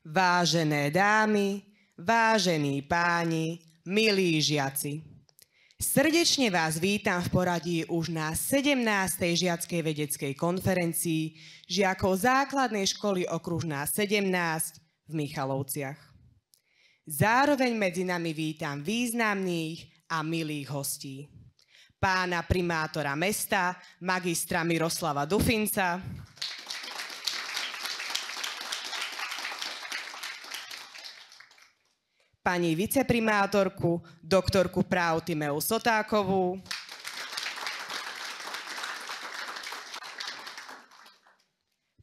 Vážené dámy, vážení páni, milí žiaci. Srdečne vás vítam v poradí už na 17. žiackej vedeckej konferencii žiakov základnej školy Okružná 17 v Michalovciach. Zároveň medzi nami vítam významných a milých hostí. Pána primátora mesta, magistra Miroslava Dufinca, pani viceprimátorku, doktorku práv Timeu Sotákovú,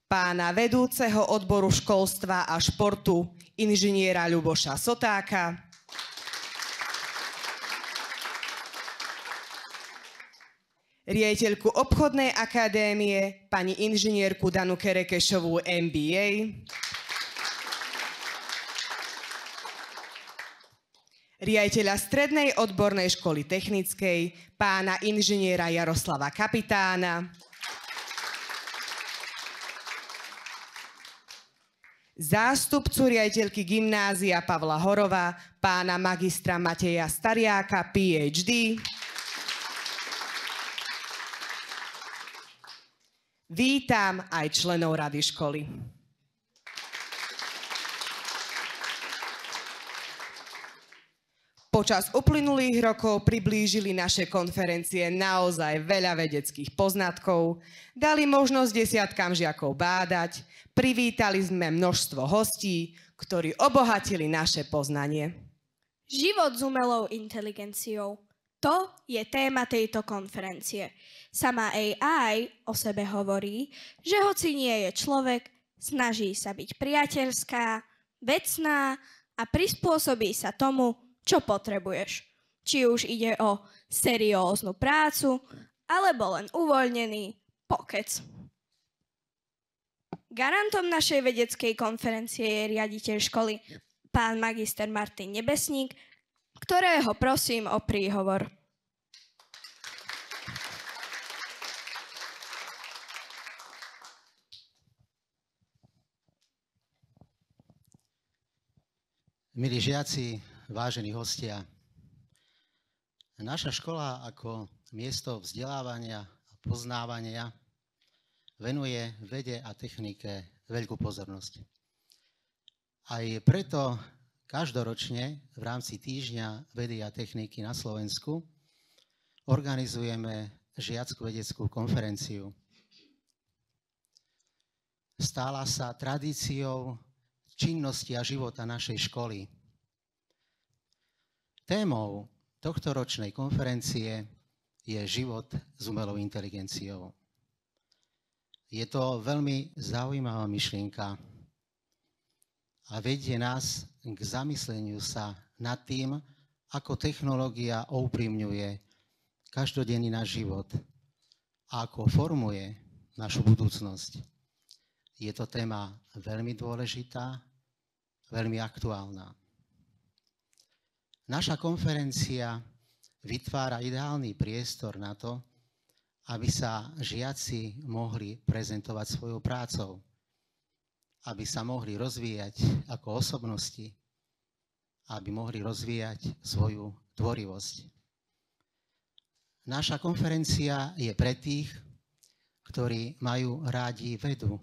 pána vedúceho odboru školstva a športu, inžiniera Ľuboša Sotáka, riaditeľku obchodnej akadémie, pani inžinierku Danu Kerekešovú, MBA, riaditeľa Strednej odbornej školy technickej, pána inžiniera Jaroslava Kapitána, zástupcu riaditeľky gymnázia Pavla Horova, pána magistra Mateja Stariáka, PhD, vítam aj členov rady školy. Počas uplynulých rokov priblížili naše konferencie naozaj veľa vedeckých poznatkov, dali možnosť desiatkam žiakov bádať, privítali sme množstvo hostí, ktorí obohatili naše poznanie. Život s umelou inteligenciou. To je téma tejto konferencie. Sama AI o sebe hovorí, že hoci nie je človek, snaží sa byť priateľská, vecná a prispôsobí sa tomu, čo potrebuješ. Či už ide o serióznu prácu, alebo len uvoľnený pokec. Garantom našej vedeckej konferencie je riaditeľ školy, pán magister Martin Nebesník, ktorého prosím o príhovor. Milí žiaci, vážení hostia, naša škola ako miesto vzdelávania a poznávania venuje vede a technike veľkú pozornosť. Aj preto každoročne v rámci Týždňa vedy a techniky na Slovensku organizujeme žiackú vedeckú konferenciu. Stala sa tradíciou činnosti a života našej školy. Témou tohtoročnej konferencie je život s umelou inteligenciou. Je to veľmi zaujímavá myšlienka a vedie nás k zamysleniu sa nad tým, ako technológia ovplyvňuje každodenný náš život a ako formuje našu budúcnosť. Je to téma veľmi dôležitá, veľmi aktuálna. Naša konferencia vytvára ideálny priestor na to, aby sa žiaci mohli prezentovať svojou prácou, aby sa mohli rozvíjať ako osobnosti, aby mohli rozvíjať svoju tvorivosť. Naša konferencia je pre tých, ktorí majú rádi vedu,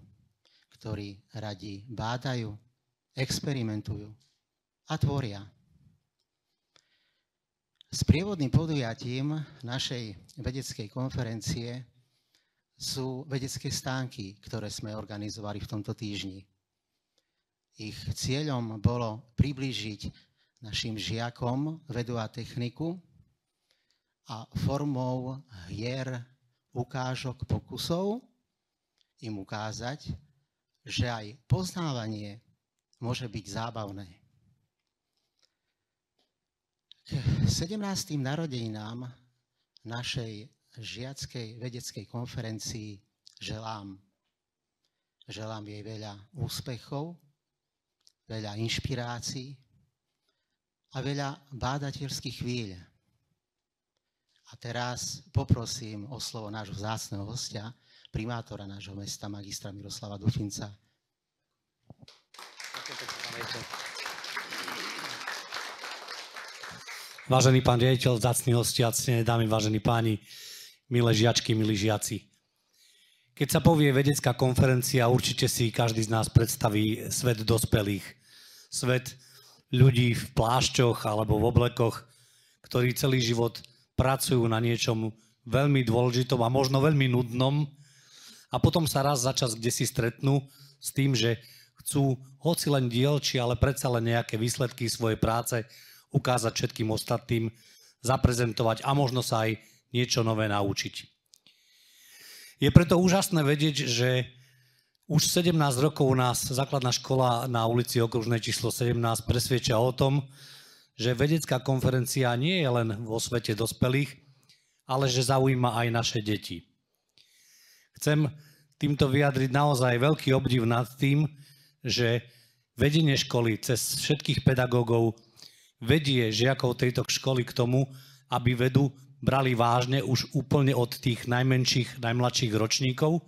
ktorí radi bádajú, experimentujú a tvoria. Sprievodným podujatím našej vedeckej konferencie sú vedecké stánky, ktoré sme organizovali v tomto týždni. Ich cieľom bolo priblížiť našim žiakom vedu a techniku a formou hier, ukážok, pokusov im ukázať, že aj poznávanie môže byť zábavné. K 17. narodeninám našej žiackej vedeckej konferencii želám jej veľa úspechov, veľa inšpirácií a veľa bádateľských chvíľ. A teraz poprosím o slovo nášho vzácneho hostia, primátora nášho mesta, magistra Miroslava Dufinca. Vážený pán riaditeľ, vzácni hostia, ctené dámy, vážení páni, milé žiačky, milí žiaci. Keď sa povie vedecká konferencia, určite si každý z nás predstaví svet dospelých. Svet ľudí v plášťoch alebo v oblekoch, ktorí celý život pracujú na niečom veľmi dôležitom a možno veľmi nudnom a potom sa raz za čas kdesi stretnú s tým, že chcú hoci len dielči, ale predsa len nejaké výsledky svojej práce ukázať všetkým ostatným, zaprezentovať a možno sa aj niečo nové naučiť. Je preto úžasné vedieť, že už 17 rokov nás základná škola na ulici Okružnej číslo 17 presviedčia o tom, že vedecká konferencia nie je len vo svete dospelých, ale že zaujíma aj naše deti. Chcem týmto vyjadriť naozaj veľký obdiv nad tým, že vedenie školy cez všetkých pedagógov vedie žiakov tejto školy k tomu, aby vedu brali vážne už úplne od tých najmladších ročníkov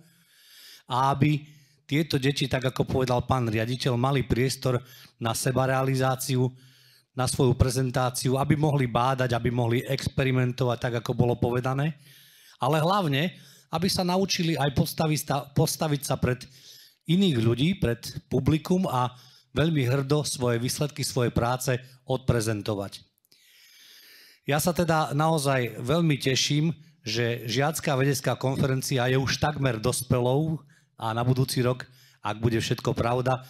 a aby tieto deti, tak ako povedal pán riaditeľ, mali priestor na sebarealizáciu, na svoju prezentáciu, aby mohli bádať, aby mohli experimentovať, tak ako bolo povedané, ale hlavne, aby sa naučili aj postaviť sa pred iných ľudí, pred publikum a veľmi hrdo svoje výsledky, svoje práce odprezentovať. Ja sa teda naozaj veľmi teším, že žiacká vedecká konferencia je už takmer dospelou a na budúci rok, ak bude všetko pravda,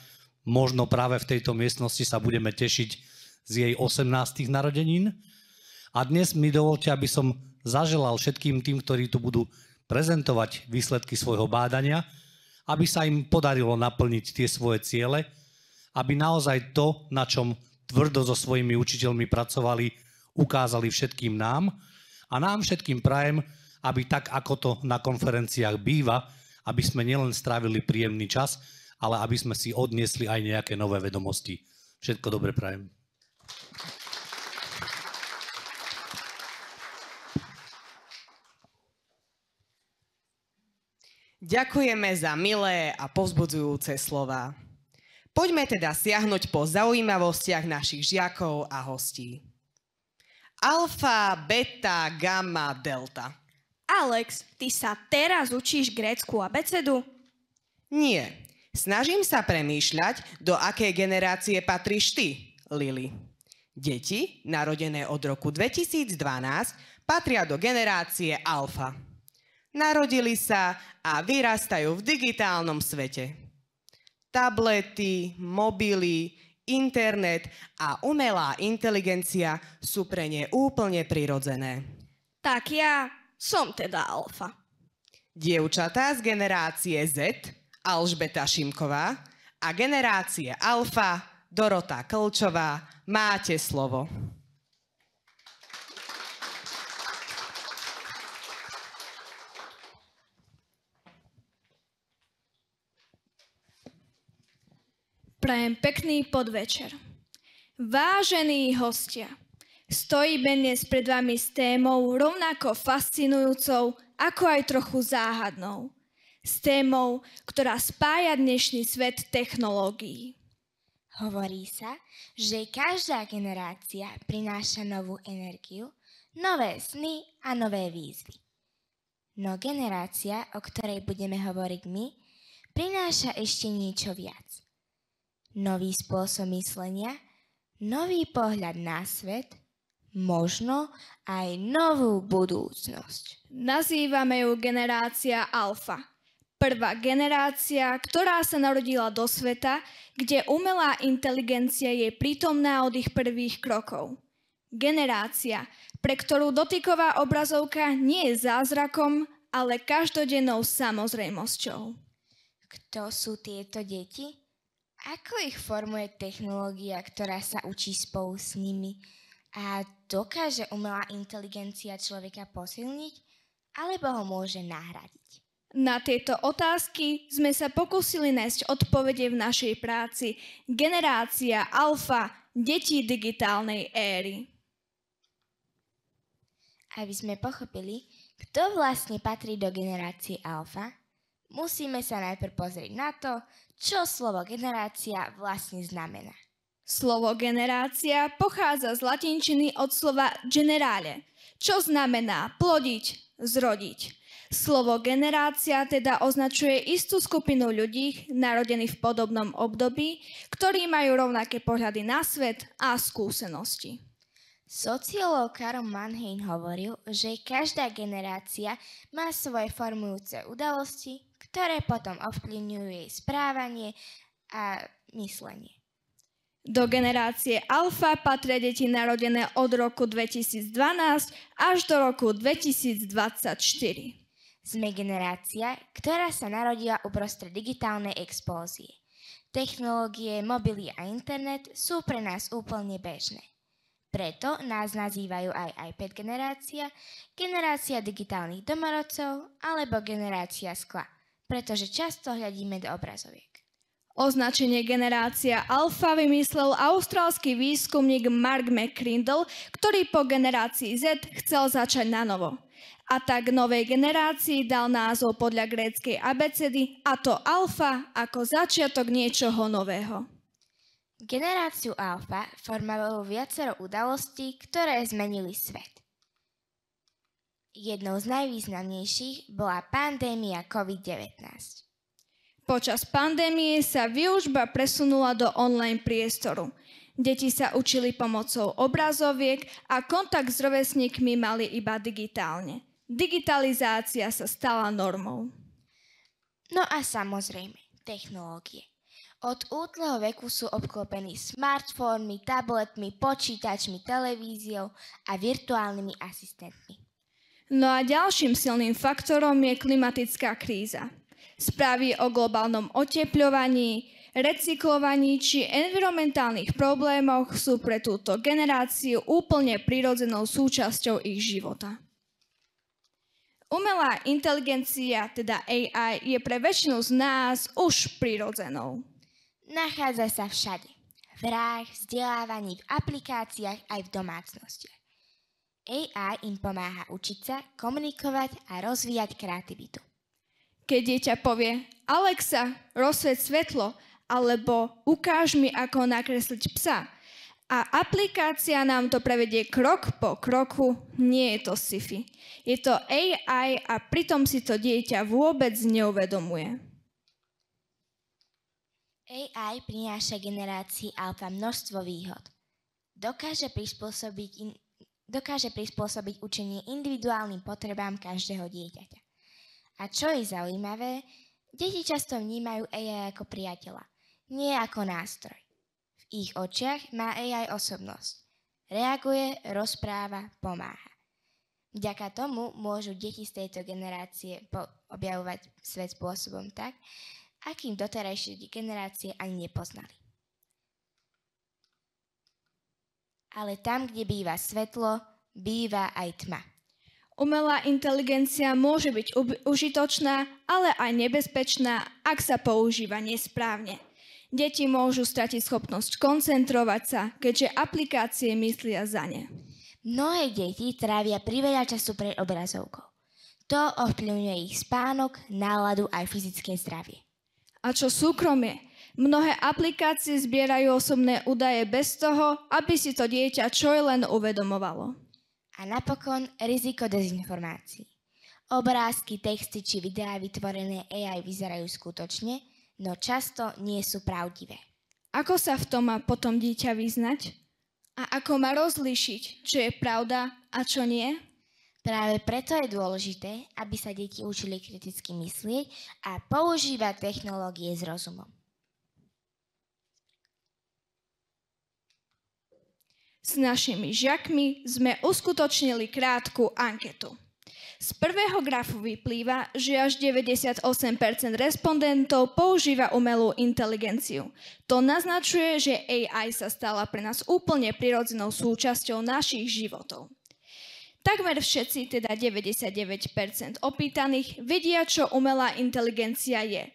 možno práve v tejto miestnosti sa budeme tešiť z jej 18. narodenín. A dnes mi dovolte, aby som zaželal všetkým tým, ktorí tu budú prezentovať výsledky svojho bádania, aby sa im podarilo naplniť tie svoje ciele, aby naozaj to, na čom tvrdo so svojimi učiteľmi pracovali, ukázali všetkým nám a nám všetkým prajem, aby tak, ako to na konferenciách býva, aby sme nielen strávili príjemný čas, ale aby sme si odniesli aj nejaké nové vedomosti. Všetko dobre prajem. Ďakujeme za milé a povzbudzujúce slová. Poďme teda siahnuť po zaujímavostiach našich žiakov a hostí. Alfa, beta, gamma, delta. Alex, ty sa teraz učíš grécku abecedu? Nie. Snažím sa premýšľať, do akej generácie patríš ty, Lili. Deti, narodené od roku 2012, patria do generácie alfa. Narodili sa a vyrastajú v digitálnom svete. Tablety, mobily, internet a umelá inteligencia sú pre ne úplne prirodzené. Tak ja som teda alfa. Dievčatá z generácie Z, Alžbeta Šimková, a generácie alfa, Dorota Klčová, máte slovo. Prajem pekný podvečer. Vážení hostia, stojíme dnes pred vami s témou rovnako fascinujúcou, ako aj trochu záhadnou. S témou, ktorá spája dnešný svet technológií. Hovorí sa, že každá generácia prináša novú energiu, nové sny a nové výzvy. No generácia, o ktorej budeme hovoriť my, prináša ešte niečo viac. Nový spôsob myslenia, nový pohľad na svet, možno aj novú budúcnosť. Nazývame ju generácia alfa. Prvá generácia, ktorá sa narodila do sveta, kde umelá inteligencia je prítomná od ich prvých krokov. Generácia, pre ktorú dotyková obrazovka nie je zázrakom, ale každodennou samozrejmosťou. Kto sú tieto deti? Ako ich formuje technológia, ktorá sa učí spolu s nimi? A dokáže umelá inteligencia človeka posilniť, alebo ho môže nahradiť? Na tieto otázky sme sa pokúsili nájsť odpovede v našej práci Generácia alfa, deti digitálnej éry. Aby sme pochopili, kto vlastne patrí do generácie alfa, musíme sa najprv pozrieť na to, čo slovo generácia vlastne znamená. Slovo generácia pochádza z latinčiny od slova generale, čo znamená plodiť, zrodiť. Slovo generácia teda označuje istú skupinu ľudí, narodených v podobnom období, ktorí majú rovnaké pohľady na svet a skúsenosti. Sociológ Karl Mannheim hovoril, že každá generácia má svoje formujúce udalosti, ktoré potom ovplyvňujú jej správanie a myslenie. Do generácie alfa patria deti narodené od roku 2012 až do roku 2024. Sme generácia, ktorá sa narodila uprostred digitálnej explózie. Technológie, mobily a internet sú pre nás úplne bežné. Preto nás nazývajú aj iPad generácia, generácia digitálnych domorodcov alebo generácia skla, pretože často hľadíme do obrazoviek. Označenie generácia alfa vymyslel austrálsky výskumník Mark McCrindle, ktorý po generácii Z chcel začať na novo. A tak novej generácii dal názov podľa gréckej abecedy, a to alfa ako začiatok niečoho nového. Generáciu alfa formovalo viacero udalostí, ktoré zmenili svet. Jednou z najvýznamnejších bola pandémia COVID-19. Počas pandémie sa výučba presunula do online priestoru. Deti sa učili pomocou obrazoviek a kontakt s rovesníkmi mali iba digitálne. Digitalizácia sa stala normou. No a samozrejme, technológie. Od útleho veku sú obklopení smartfónmi, tabletmi, počítačmi, televíziou a virtuálnymi asistentmi. No a ďalším silným faktorom je klimatická kríza. Správy o globálnom otepľovaní, recyklovaní či environmentálnych problémoch sú pre túto generáciu úplne prirodzenou súčasťou ich života. Umelá inteligencia, teda AI, je pre väčšinu z nás už prirodzenou. Nachádza sa všade. V hrách, vzdelávaní, v aplikáciách aj v domácnostiach. AI im pomáha učiť sa, komunikovať a rozvíjať kreativitu. Keď dieťa povie Alexa, rozsvieť svetlo, alebo ukáž mi, ako nakresliť psa, a aplikácia nám to prevedie krok po kroku, nie je to sci-fi. Je to AI a pritom si to dieťa vôbec neuvedomuje. AI prináša generácii alfa množstvo výhod. Dokáže prispôsobiť učenie individuálnym potrebám každého dieťaťa. A čo je zaujímavé, deti často vnímajú AI ako priateľa, nie ako nástroj. V ich očiach má AI osobnosť. Reaguje, rozpráva, pomáha. Vďaka tomu môžu deti z tejto generácie objavovať svet spôsobom tak, akým doterajšie generácie ani nepoznali. Ale tam, kde býva svetlo, býva aj tma. Umelá inteligencia môže byť užitočná, ale aj nebezpečná, ak sa používa nesprávne. Deti môžu stratiť schopnosť koncentrovať sa, keďže aplikácie myslia za ne. Mnohé deti trávia priveľa času pred obrazovkou. To ovplyvňuje ich spánok, náladu aj fyzické zdravie. A čo súkromie? Mnohé aplikácie zbierajú osobné údaje bez toho, aby si to dieťa čo len uvedomovalo. A napokon riziko dezinformácií. Obrázky, texty či videá vytvorené AI vyzerajú skutočne, no často nie sú pravdivé. Ako sa v tom má potom dieťa vyznať? A ako má rozlíšiť, čo je pravda a čo nie? Práve preto je dôležité, aby sa deti učili kriticky myslieť a používať technológie s rozumom. S našimi žiakmi sme uskutočnili krátku anketu. Z prvého grafu vyplýva, že až 98% respondentov používa umelú inteligenciu. To naznačuje, že AI sa stala pre nás úplne prirodzenou súčasťou našich životov. Takmer všetci, teda 99% opýtaných, vedia, čo umelá inteligencia je.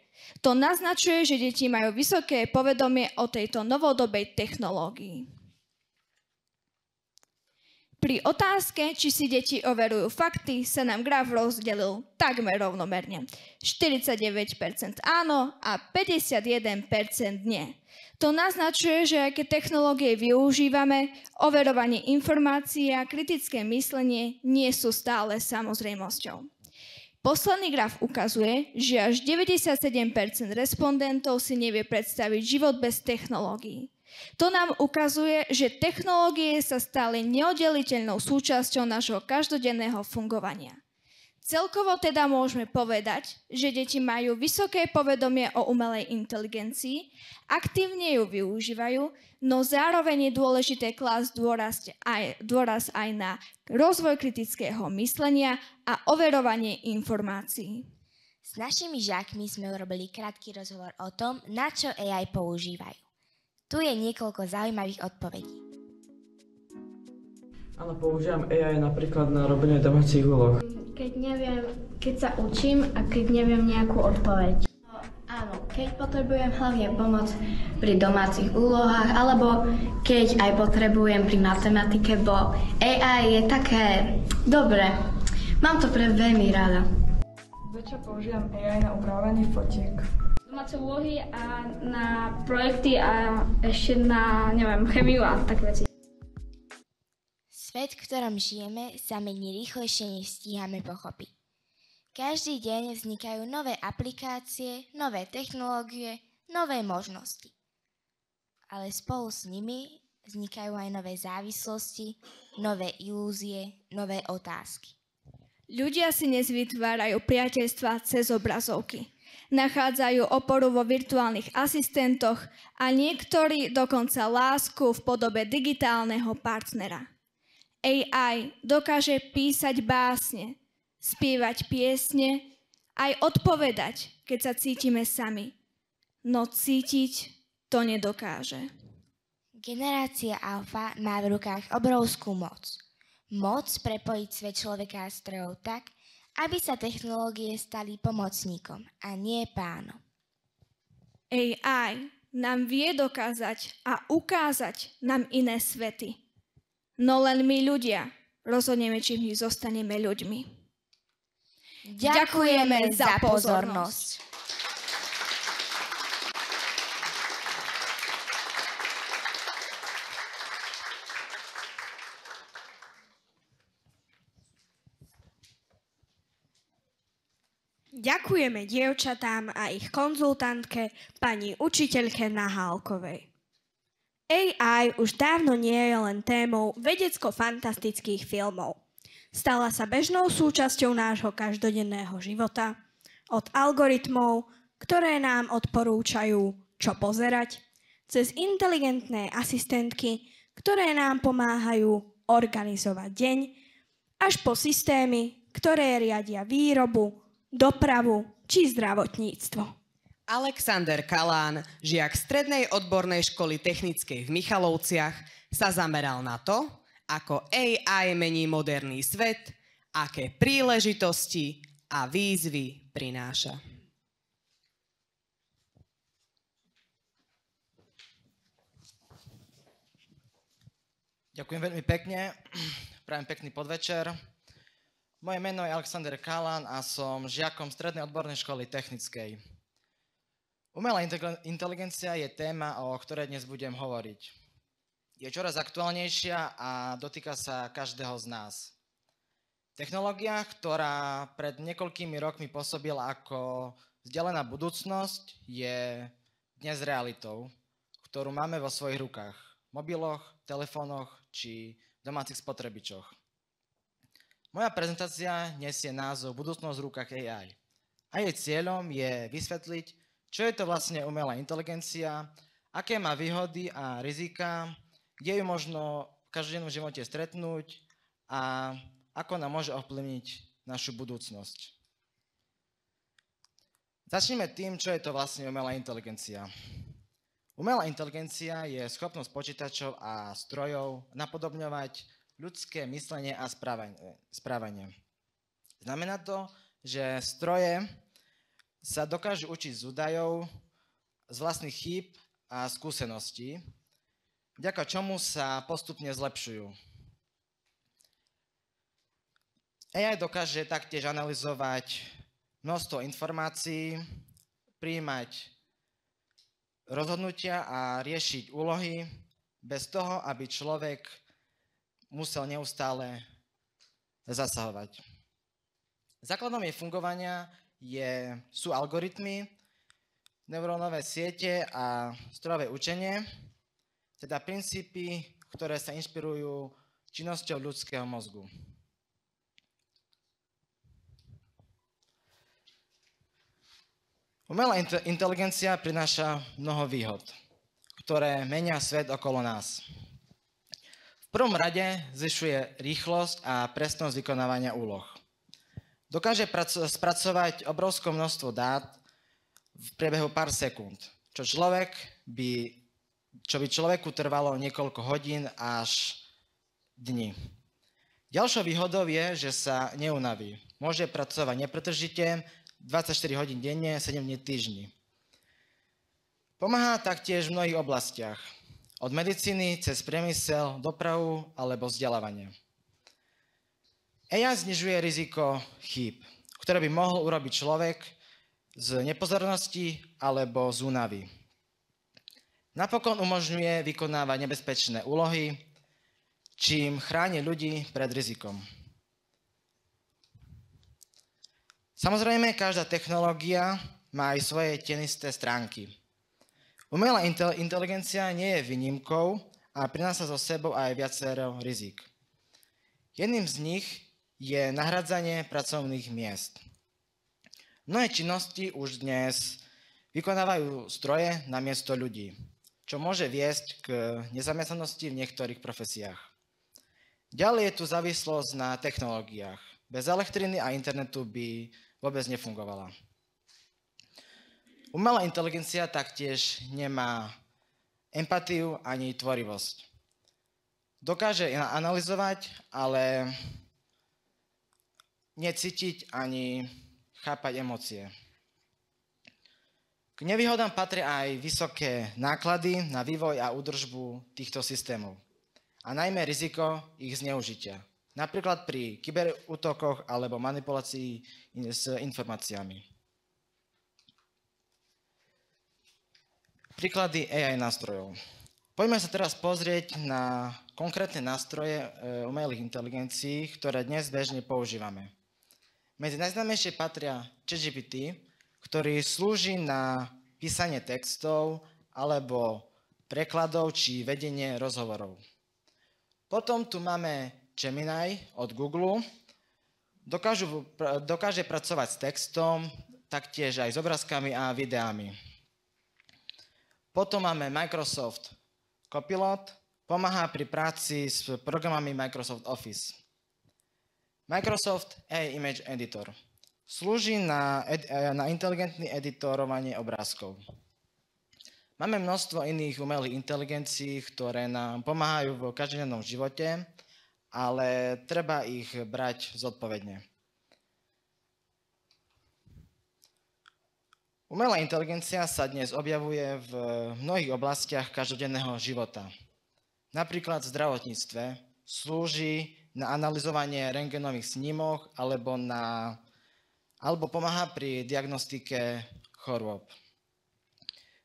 To naznačuje, že deti majú vysoké povedomie o tejto novodobej technológii. Pri otázke, či si deti overujú fakty, sa nám graf rozdelil takmer rovnomerne. 49% áno a 51% nie. To naznačuje, že aké technológie využívame, overovanie informácií a kritické myslenie nie sú stále samozrejmosťou. Posledný graf ukazuje, že až 97% respondentov si nevie predstaviť život bez technológií. To nám ukazuje, že technológie sa stali neoddeliteľnou súčasťou nášho každodenného fungovania. Celkovo teda môžeme povedať, že deti majú vysoké povedomie o umelej inteligencii, aktívne ju využívajú, no zároveň je dôležité klásť dôraz aj na rozvoj kritického myslenia a overovanie informácií. S našimi žiakmi sme urobili krátky rozhovor o tom, na čo AI používajú. Tu je niekoľko zaujímavých odpovedí. Áno, používam AI napríklad na robenie domácich úloh. Keď sa učím a keď neviem nejakú odpoveď. Áno, keď potrebujem hlavne pomoc pri domácich úlohách, alebo keď aj potrebujem pri matematike, bo AI je také dobré. Mám to veľmi rada. Zväčša používam AI na upravovanie fotiek. Domáce úlohy a na projekty a ešte na, chemiu a tak veci. Svet, v ktorom žijeme, sa mení rýchlejšie, než stíhame pochopiť. Každý deň vznikajú nové aplikácie, nové technológie, nové možnosti. Ale spolu s nimi vznikajú aj nové závislosti, nové ilúzie, nové otázky. Ľudia si dnes vytvárajú priateľstvá cez obrazovky. Nachádzajú oporu vo virtuálnych asistentoch a niektorí dokonca lásku v podobe digitálneho partnera. AI dokáže písať básne, spievať piesne, aj odpovedať, keď sa cítime sami. No cítiť to nedokáže. Generácia Alfa má v rukách obrovskú moc. Moc prepojiť svet človeka a strojov tak, aby sa technológie stali pomocníkom a nie pánom. AI nám vie dokázať a ukázať nám iné svety. No len my ľudia rozhodneme, či v nich zostaneme ľuďmi. Ďakujeme za pozornosť. Ďakujeme dievčatám a ich konzultantke, pani učiteľke Nahálkovej. AI už dávno nie je len témou vedecko-fantastických filmov. Stala sa bežnou súčasťou nášho každodenného života, od algoritmov, ktoré nám odporúčajú, čo pozerať, cez inteligentné asistentky, ktoré nám pomáhajú organizovať deň, až po systémy, ktoré riadia výrobu, dopravu či zdravotníctvo. Alexander Kalán, žiak Strednej odbornej školy technickej v Michalovciach, sa zameral na to, ako AI mení moderný svet, aké príležitosti a výzvy prináša. Ďakujem veľmi pekne, prajem pekný podvečer. Moje meno je Alexander Kalán a som žiakom Strednej odbornej školy technickej. Umelá inteligencia je téma, o ktorej dnes budem hovoriť. Je čoraz aktuálnejšia a dotýka sa každého z nás. Technológia, ktorá pred niekoľkými rokmi pôsobila ako vzdialená budúcnosť, je dnes realitou, ktorú máme vo svojich rukách, mobiloch, telefónoch či domácich spotrebičoch. Moja prezentácia nesie názov Budúcnosť v rukách AI. A jej cieľom je vysvetliť, čo je to vlastne umelá inteligencia, aké má výhody a rizika, kde ju možno v každodennom živote stretnúť a ako nám môže ovplyvniť našu budúcnosť. Začneme tým, čo je to vlastne umelá inteligencia. Umelá inteligencia je schopnosť počítačov a strojov napodobňovať ľudské myslenie a správanie. Znamená to, že stroje sa dokážu učiť z údajov, z vlastných chýb a skúseností, vďaka čomu sa postupne zlepšujú. AI dokáže taktiež analyzovať množstvo informácií, prijímať rozhodnutia a riešiť úlohy bez toho, aby človek musel neustále zasahovať. Základom jej fungovania sú algoritmy, neurónové siete a strojové učenie, teda princípy, ktoré sa inšpirujú činnosťou ľudského mozgu. Umelá inteligencia prináša mnoho výhod, ktoré menia svet okolo nás. V prvom rade zvyšuje rýchlosť a presnosť vykonávania úloh. Dokáže spracovať obrovské množstvo dát v priebehu pár sekúnd, čo by človeku trvalo niekoľko hodín až dní. Ďalšou výhodou je, že sa neunaví. Môže pracovať nepretržite 24 hodín denne, 7 dní týždni. Pomáha taktiež v mnohých oblastiach, od medicíny cez priemysel, dopravu alebo vzdelávanie. AI znižuje riziko chýb, ktoré by mohol urobiť človek z nepozornosti alebo z únavy. Napokon umožňuje vykonávať nebezpečné úlohy, čím chráni ľudí pred rizikom. Samozrejme, každá technológia má aj svoje tenisté stránky. Umelá inteligencia nie je výnimkou a prináša so sebou aj viacero rizik. Jedným z nich je nahradzanie pracovných miest. Mnohé činnosti už dnes vykonávajú stroje namiesto ľudí, čo môže viesť k nezamestnanosti v niektorých profesiách. Ďalej je tu závislosť na technológiách. Bez elektriny a internetu by vôbec nefungovala. Umelá inteligencia taktiež nemá empatiu ani tvorivosť. Dokáže analyzovať, ale necítiť ani chápať emócie. K nevýhodám patria aj vysoké náklady na vývoj a údržbu týchto systémov a najmä riziko ich zneužitia, napríklad pri kyberútokoch alebo manipulácii s informáciami. Príklady AI nástrojov. Poďme sa teraz pozrieť na konkrétne nástroje umelých inteligencií, ktoré dnes bežne používame. Medzi najznámejšie patria ChatGPT, ktorý slúži na písanie textov alebo prekladov či vedenie rozhovorov. Potom tu máme Gemini od Google. Dokáže pracovať s textom, taktiež aj s obrázkami a videami. Potom máme Microsoft Copilot, pomáha pri práci s programami Microsoft Office. Microsoft AI Image Editor slúži na inteligentné editorovanie obrázkov. Máme množstvo iných umelých inteligencií, ktoré nám pomáhajú v každodennom živote, ale treba ich brať zodpovedne. Umelá inteligencia sa dnes objavuje v mnohých oblastiach každodenného života. Napríklad v zdravotníctve slúži na analyzovanie rentgenových snímok alebo pomáha pri diagnostike chorôb.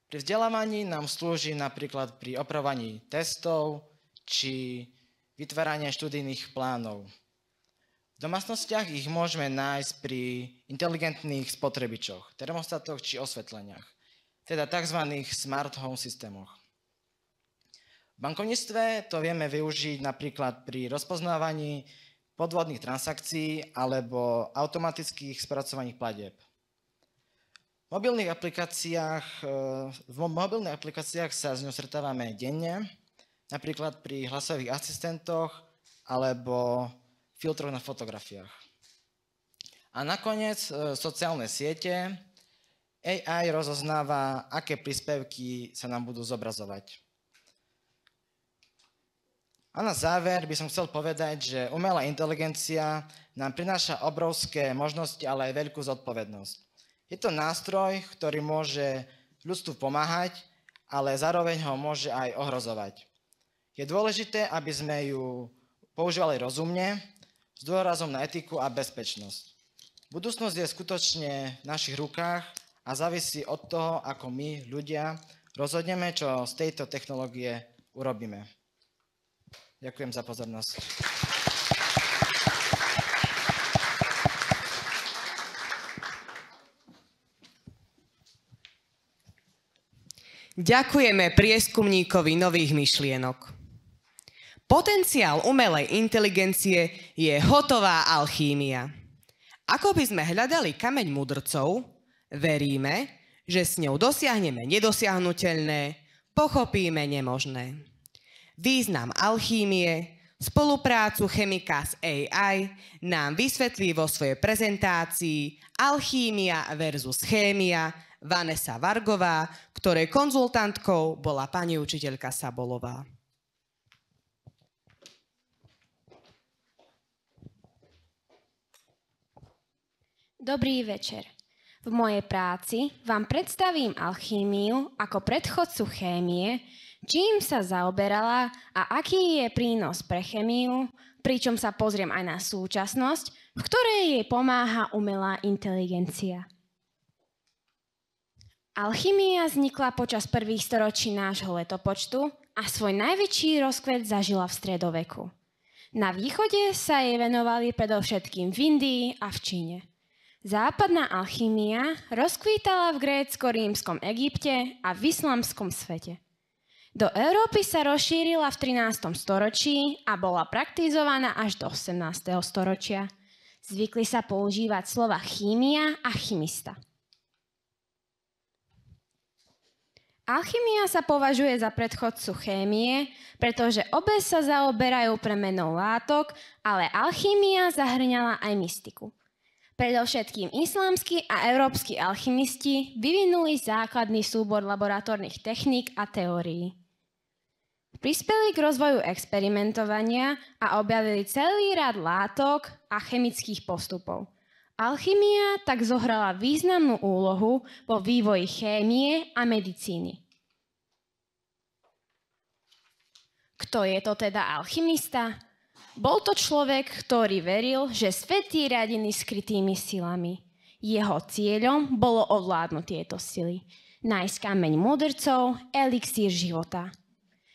Pri vzdelávaní nám slúži napríklad pri opravovaní testov či vytváranie študijných plánov. V domácnostiach ich môžeme nájsť pri inteligentných spotrebičoch, termostatoch či osvetleniach, teda tzv. Smart home systémoch. V bankovníctve to vieme využiť napríklad pri rozpoznávaní podvodných transakcií alebo automatických spracovaných platieb. V mobilných aplikáciách sa s ňou stretávame denne, napríklad pri hlasových asistentoch alebo filtroch na fotografiách. A nakoniec sociálne siete. AI rozoznáva, aké príspevky sa nám budú zobrazovať. A na záver by som chcel povedať, že umelá inteligencia nám prináša obrovské možnosti, ale aj veľkú zodpovednosť. Je to nástroj, ktorý môže ľudstvu pomáhať, ale zároveň ho môže aj ohrozovať. Je dôležité, aby sme ju používali rozumne, s dôrazom na etiku a bezpečnosť. Budúcnosť je skutočne v našich rukách a závisí od toho, ako my, ľudia, rozhodneme, čo z tejto technológie urobíme. Ďakujem za pozornosť. Ďakujeme prieskumníkovi nových myšlienok. Potenciál umelej inteligencie je hotová alchímia. Ako by sme hľadali kameň mudrcov, veríme, že s ňou dosiahneme nedosiahnuteľné, pochopíme nemožné. Význam alchímie, spoluprácu chemika s AI nám vysvetlí vo svojej prezentácii Alchímia versus chémia Vanessa Vargová, ktorej konzultantkou bola pani učiteľka Sabolová. Dobrý večer. V mojej práci vám predstavím alchímiu ako predchodcu chémie, čím sa zaoberala a aký je prínos pre chémiu, pričom sa pozriem aj na súčasnosť, v ktorej jej pomáha umelá inteligencia. Alchymia vznikla počas prvých storočí nášho letopočtu a svoj najväčší rozkvet zažila v stredoveku. Na východe sa jej venovali predovšetkým v Indii a v Číne. Západná alchymia rozkvítala v grécko-rímskom Egypte a v islamskom svete. Do Európy sa rozšírila v 13. storočí a bola praktizovaná až do 18. storočia. Zvykli sa používať slova chémia a chymista. Alchymia sa považuje za predchodcu chémie, pretože obe sa zaoberajú premenou látok, ale alchymia zahrňala aj mystiku. Predovšetkým islamskí a európski alchymisti vyvinuli základný súbor laboratórnych techník a teórií. Prispeli k rozvoju experimentovania a objavili celý rad látok a chemických postupov. Alchymia tak zohrala významnú úlohu vo vývoji chémie a medicíny. Kto je to teda alchymista? Bol to človek, ktorý veril, že svet je riadený skrytými silami. Jeho cieľom bolo ovládnuť tieto sily. Nájsť kameň mudrcov, elixír života.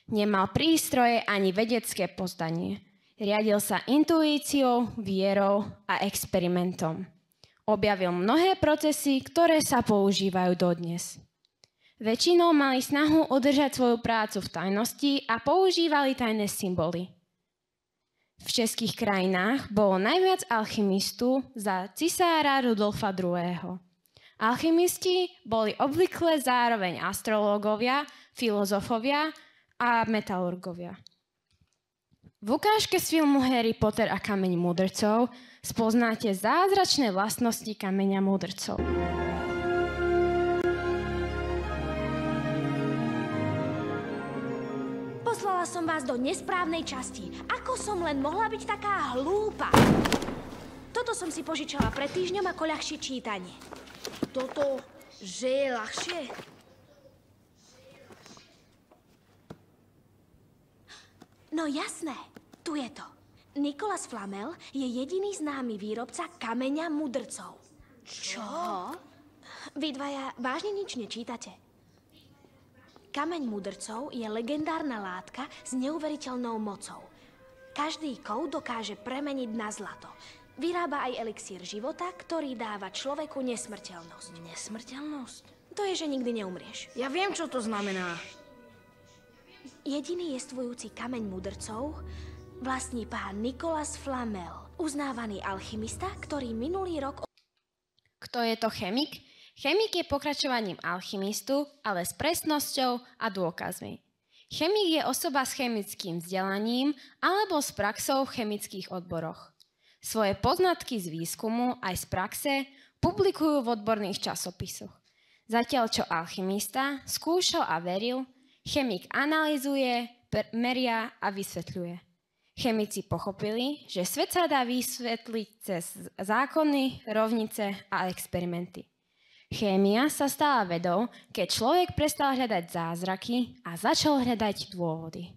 Nemal prístroje ani vedecké poznanie. Riadil sa intuíciou, vierou a experimentom. Objavil mnohé procesy, ktoré sa používajú dodnes. Väčšinou mali snahu udržať svoju prácu v tajnosti a používali tajné symboly. V českých krajinách bolo najviac alchymistu za cisára Rudolfa II. Alchymisti boli obvykle zároveň astrológovia, filozofovia a metalurgovia. V ukážke z filmu Harry Potter a kameň mudrcov spoznáte zázračné vlastnosti kameňa mudrcov. Poslala som vás do nesprávnej časti. Ako som len mohla byť taká hlúpa? Toto som si požičala pred týždňom ako ľahšie čítanie. Toto, že je ľahšie? No jasné, tu je to. Nicolas Flamel je jediný známy výrobca kameňa mudrcov. Čo? Vy dvaja vážne nič nečítate? Kameň mudrcov je legendárna látka s neuveriteľnou mocou. Každý kov dokáže premeniť na zlato. Vyrába aj elixír života, ktorý dáva človeku nesmrteľnosť. Nesmrteľnosť? To je, že nikdy neumrieš. Ja viem, čo to znamená. Jediný jestvujúci kameň mudrcov vlastní pán Nicolas Flamel, uznávaný alchymista, ktorý minulý rok... Kto je to chemik? Chemik je pokračovaním alchymistu, ale s presnosťou a dôkazmi. Chemik je osoba s chemickým vzdelaním alebo s praxou v chemických odboroch. Svoje poznatky z výskumu aj z praxe publikujú v odborných časopisoch. Zatiaľ čo alchymista skúšal a veril, chemik analyzuje, meria a vysvetľuje. Chemici pochopili, že svet sa dá vysvetliť cez zákony, rovnice a experimenty. Chémia sa stala vedou, keď človek prestal hľadať zázraky a začal hľadať dôvody.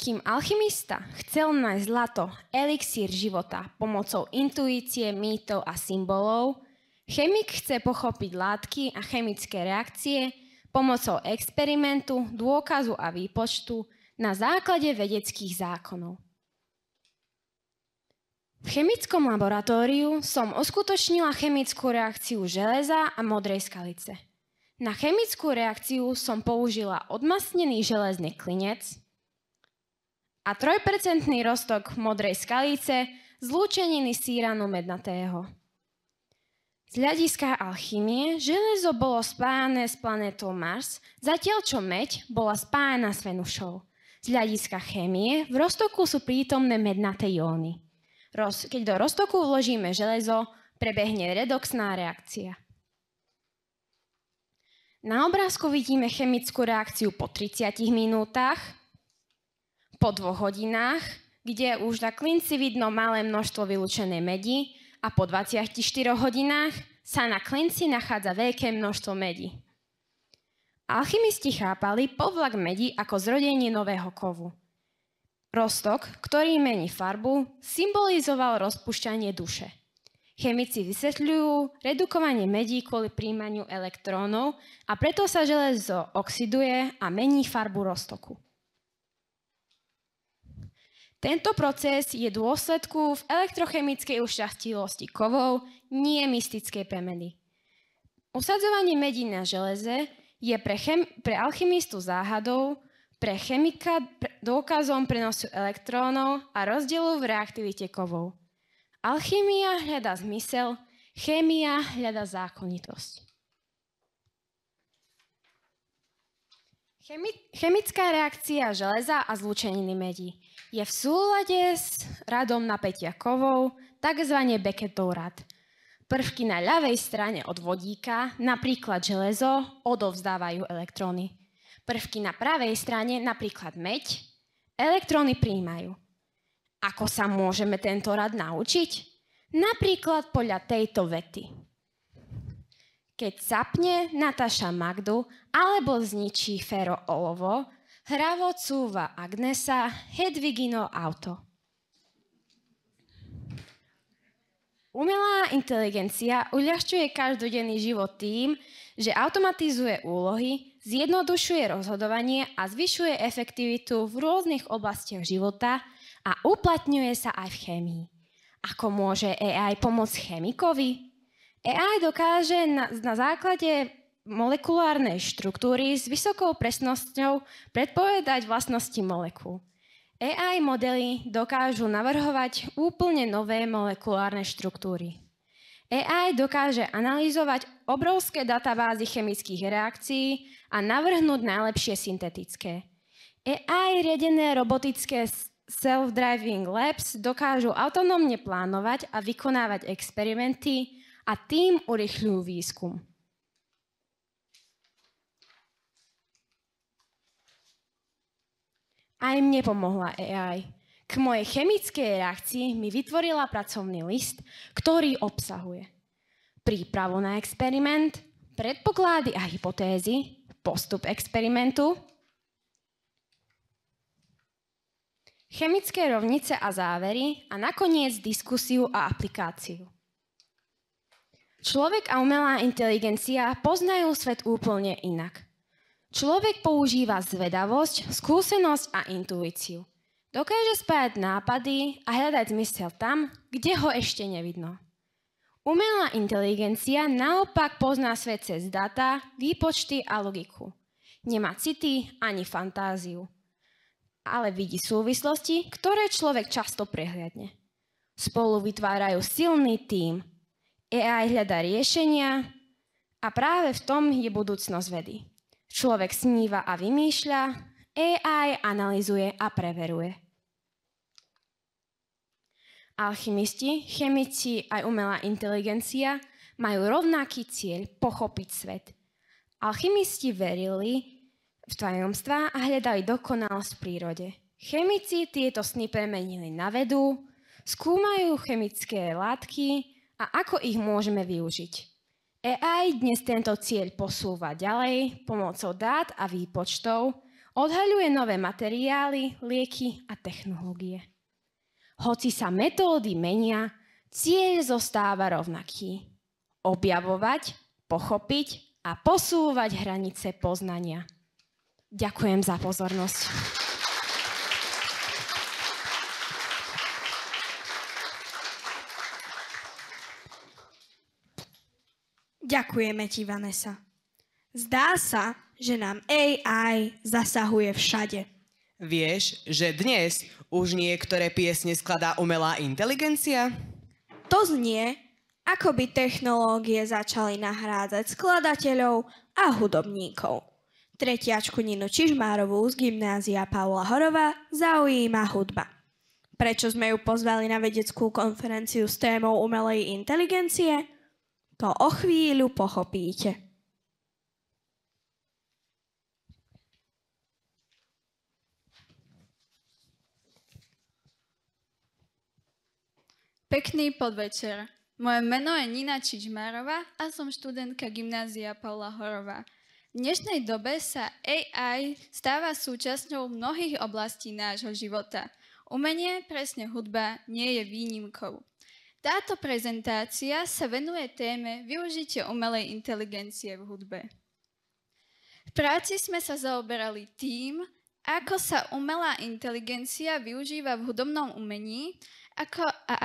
Kým alchymista chcel nájsť zlato, elixír života pomocou intuície, mýtov a symbolov, chemik chce pochopiť látky a chemické reakcie pomocou experimentu, dôkazu a výpočtu na základe vedeckých zákonov. V chemickom laboratóriu som uskutočnila chemickú reakciu železa a modrej skalice. Na chemickú reakciu som použila odmasnený železný klinec a 3% roztok modrej skalice zlúčeniny síranu mednatého. Z hľadiska alchymie železo bolo spájané s planétou Mars, zatiaľ čo meď bola spájaná s Venušou. Z hľadiska chémie v roztoku sú prítomné mednaté jóny. Keď do roztoku vložíme železo, prebehne redoxná reakcia. Na obrázku vidíme chemickú reakciu po 30 minútach, po 2 hodinách, kde už na klinci vidno malé množstvo vylúčenej medi a po 24 hodinách sa na klinci nachádza veľké množstvo medi. Alchymisti chápali povlak medi ako zrodenie nového kovu. Roztok, ktorý mení farbu, symbolizoval rozpúšťanie duše. Chemici vysvetľujú redukovanie medí kvôli príjmaniu elektrónov a preto sa železo oxiduje a mení farbu roztoku. Tento proces je dôsledku v elektrochemickej účastivosti kovov, nie mystickej premeny. Usadzovanie medí na železe je pre alchymistu záhadou, pre chemika dôkazom prenosu elektrónov a rozdielu v reaktivite kovov. Alchymia hľadá zmysel, chémia hľadá zákonitosť. Chemická reakcia železa a zlúčeniny medí je v súlade s radom napätia kovov, takzvané Beckettov rad. Prvky na ľavej strane od vodíka, napríklad železo, odovzdávajú elektróny. Prvky na pravej strane, napríklad meď, elektróny prijímajú. Ako sa môžeme tento rad naučiť? Napríklad podľa tejto vety. Keď sapne Nataša Magdu alebo zničí Fero olovo, hravo cúva Agnesa Hedvigino auto. Umelá inteligencia uľahčuje každodenný život tým, že automatizuje úlohy, zjednodušuje rozhodovanie a zvyšuje efektivitu v rôznych oblastiach života a uplatňuje sa aj v chémii. Ako môže AI pomôcť chemikovi? AI dokáže na základe molekulárnej štruktúry s vysokou presnosťou predpovedať vlastnosti molekúl. AI modely dokážu navrhovať úplne nové molekulárne štruktúry. AI dokáže analyzovať obrovské databázy chemických reakcií a navrhnúť najlepšie syntetické. AI riadené robotické self-driving labs dokážu autonómne plánovať a vykonávať experimenty a tým urýchľujú výskum. Aj mne pomohla AI. K mojej chemickej reakcii mi vytvorila pracovný list, ktorý obsahuje prípravu na experiment, predpoklady a hypotézy, postup experimentu, chemické rovnice a závery a nakoniec diskusiu a aplikáciu. Človek a umelá inteligencia poznajú svet úplne inak. Človek používa zvedavosť, skúsenosť a intuíciu. Dokáže spájať nápady a hľadať zmysel tam, kde ho ešte nevidno. Umelá inteligencia naopak pozná svet cez dáta, výpočty a logiku. Nemá city ani fantáziu, ale vidí súvislosti, ktoré človek často prehliadne. Spolu vytvárajú silný tím. AI hľadá riešenia a práve v tom je budúcnosť vedy. Človek sníva a vymýšľa, AI analyzuje a preveruje. Alchymisti, chemici aj umelá inteligencia majú rovnaký cieľ pochopiť svet. Alchymisti verili v tajomstvá a hľadali dokonalosť v prírode. Chemici tieto sny premenili na vedu, skúmajú chemické látky a ako ich môžeme využiť. AI dnes tento cieľ posúva ďalej pomocou dát a výpočtov, Odhaľuje nové materiály, lieky a technológie. Hoci sa metódy menia, cieľ zostáva rovnaký. Objavovať, pochopiť a posúvať hranice poznania. Ďakujem za pozornosť. Ďakujeme ti, Vanessa. Zdá sa, že nám AI zasahuje všade. Vieš, že dnes už niektoré piesne skladá umelá inteligencia? To znie, ako by technológie začali nahrádzať skladateľov a hudobníkov. Tretiačku Ninu Čižmárovú z Gymnázia Pavla Horova zaujíma hudba. Prečo sme ju pozvali na vedeckú konferenciu s témou umelej inteligencie? To o chvíľu pochopíte. Pekný podvečer. Moje meno je Nina Čižmárová a som študentka Gymnázia Pavla Horova. V dnešnej dobe sa AI stáva súčasťou mnohých oblastí nášho života. Umenie, presne hudba, nie je výnimkou. Táto prezentácia sa venuje téme využitie umelej inteligencie v hudbe. V práci sme sa zaoberali tým, ako sa umelá inteligencia využíva v hudobnom umení a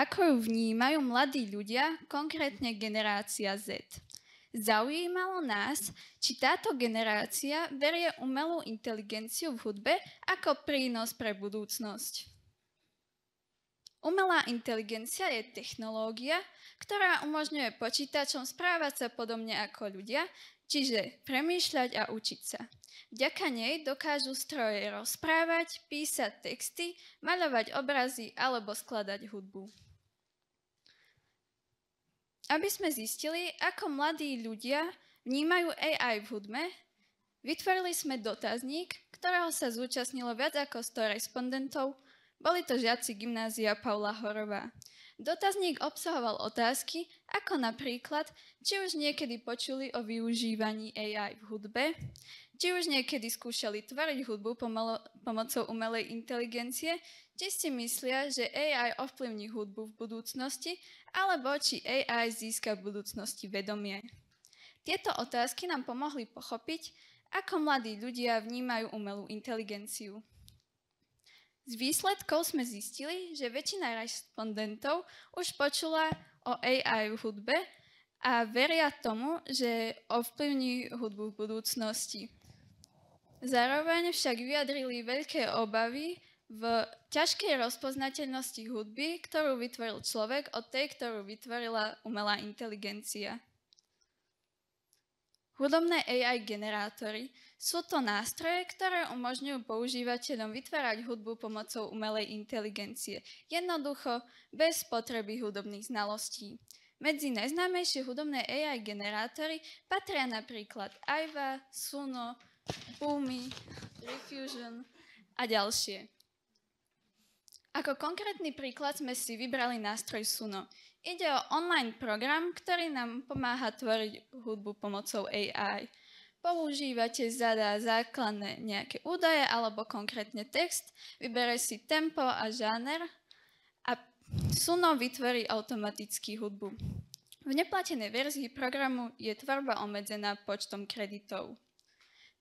ako ju vnímajú mladí ľudia, konkrétne generácia Z. Zaujímalo nás, či táto generácia berie umelú inteligenciu v hudbe ako prínos pre budúcnosť. Umelá inteligencia je technológia, ktorá umožňuje počítačom správať sa podobne ako ľudia, čiže premýšľať a učiť sa. Vďaka nej dokážu stroje rozprávať, písať texty, maľovať obrazy alebo skladať hudbu. Aby sme zistili, ako mladí ľudia vnímajú AI v hudbe, vytvorili sme dotazník, ktorého sa zúčastnilo viac ako 100 respondentov. Boli to žiaci Gymnázia Pavla Horova. Dotazník obsahoval otázky, ako napríklad, či už niekedy počuli o využívaní AI v hudbe, či už niekedy skúšali tvoriť hudbu pomocou umelej inteligencie, či si myslia, že AI ovplyvní hudbu v budúcnosti, alebo či AI získa v budúcnosti vedomie. Tieto otázky nám pomohli pochopiť, ako mladí ľudia vnímajú umelú inteligenciu. Z výsledkov sme zistili, že väčšina respondentov už počula o AI v hudbe a veria tomu, že ovplyvní hudbu v budúcnosti. Zároveň však vyjadrili veľké obavy v ťažkej rozpoznateľnosti hudby, ktorú vytvoril človek, od tej, ktorú vytvorila umelá inteligencia. Hudobné AI generátory sú to nástroje, ktoré umožňujú používateľom vytvárať hudbu pomocou umelej inteligencie. Jednoducho, bez potreby hudobných znalostí. Medzi najznámejšie hudobné AI generátory patria napríklad Aiva, Suno, Boomy, Refusion a ďalšie. Ako konkrétny príklad sme si vybrali nástroj Suno. Ide o online program, ktorý nám pomáha tvoriť hudbu pomocou AI. Používate zadá základné nejaké údaje alebo konkrétne text, vybere si tempo a žáner a Suno vytvorí automaticky hudbu. V neplatenej verzii programu je tvorba obmedzená počtom kreditov.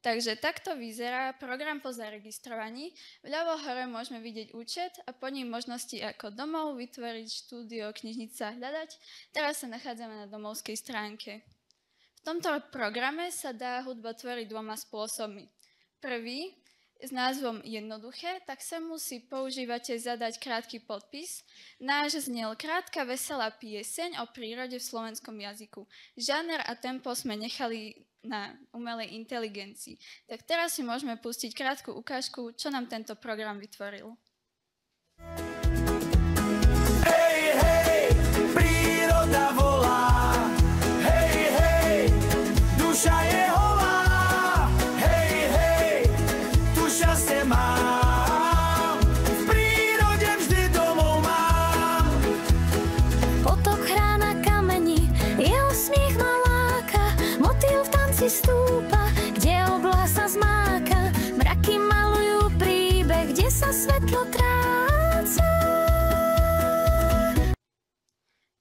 Takže takto vyzerá program po zaregistrovaní. Vľavo hore môžeme vidieť účet a po ním možnosti ako domov, vytvoriť štúdio, knižnica, hľadať. Teraz sa nachádzame na domovskej stránke. V tomto programe sa dá hudba tvoriť dvoma spôsobmi. Prvý, s názvom Jednoduché, tak sa musí používateľ zadať krátky podpis. Náš znel krátka, veselá pieseň o prírode v slovenskom jazyku. Žáner a tempo sme nechali na umelej inteligencii. Tak teraz si môžeme pustiť krátku ukážku, čo nám tento program vytvoril. Hej, hej, príroda volá. Hej, hej, duša je holá. Hej, hej, tu šťastie mám. V prírode vždy domov mám. Potok hrá na kameni, jeho smiech ma láka. Motýl v tanci stúpa, kde oblasť sa zmáka. Mraky ma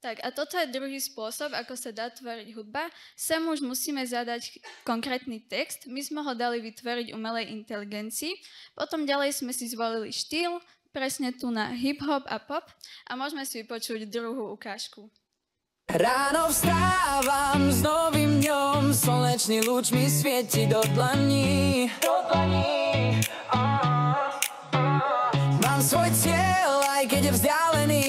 Tak a toto je druhý spôsob, ako sa dá tvoriť hudba. Sem už musíme zadať konkrétny text. My sme ho dali vytvoriť umelej inteligencii. Potom ďalej sme si zvolili štýl, presne tu na hip-hop a pop. A môžeme si vypočuť druhú ukážku. Ráno vstávam s novým dňom, slnečný lúč mi svieti do dlaní. Mám svoj cieľ, aj keď je vzdialený,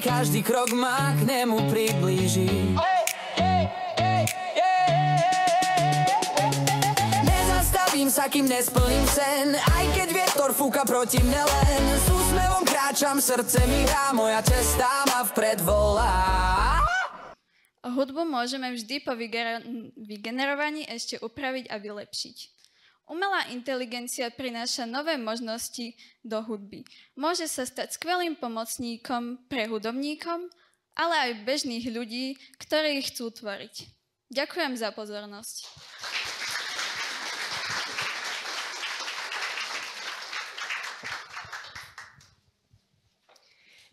každý krok ma k nemu priblíži. Nezastavím sa, kým nesplním sen, aj keď vietor fúka proti mne len. S úsmevom kráčam, srdce mi hrá, moja cesta ma vpred volá. Hudbu môžeme vždy po vygenerovaní ešte upraviť a vylepšiť. Umelá inteligencia prináša nové možnosti do hudby. Môže sa stať skvelým pomocníkom pre hudobníkom, ale aj bežných ľudí, ktorí ich chcú tvoriť. Ďakujem za pozornosť.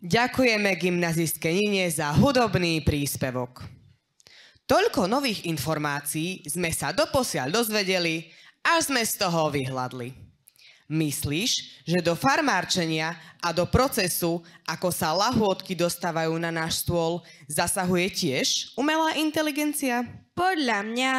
Ďakujeme gymnazistke Nine za hudobný príspevok. Toľko nových informácií sme sa doposiaľ dozvedeli, až sme z toho vyhladli. Myslíš, že do farmárčenia a do procesu, ako sa lahôdky dostávajú na náš stôl, zasahuje tiež umelá inteligencia? Podľa mňa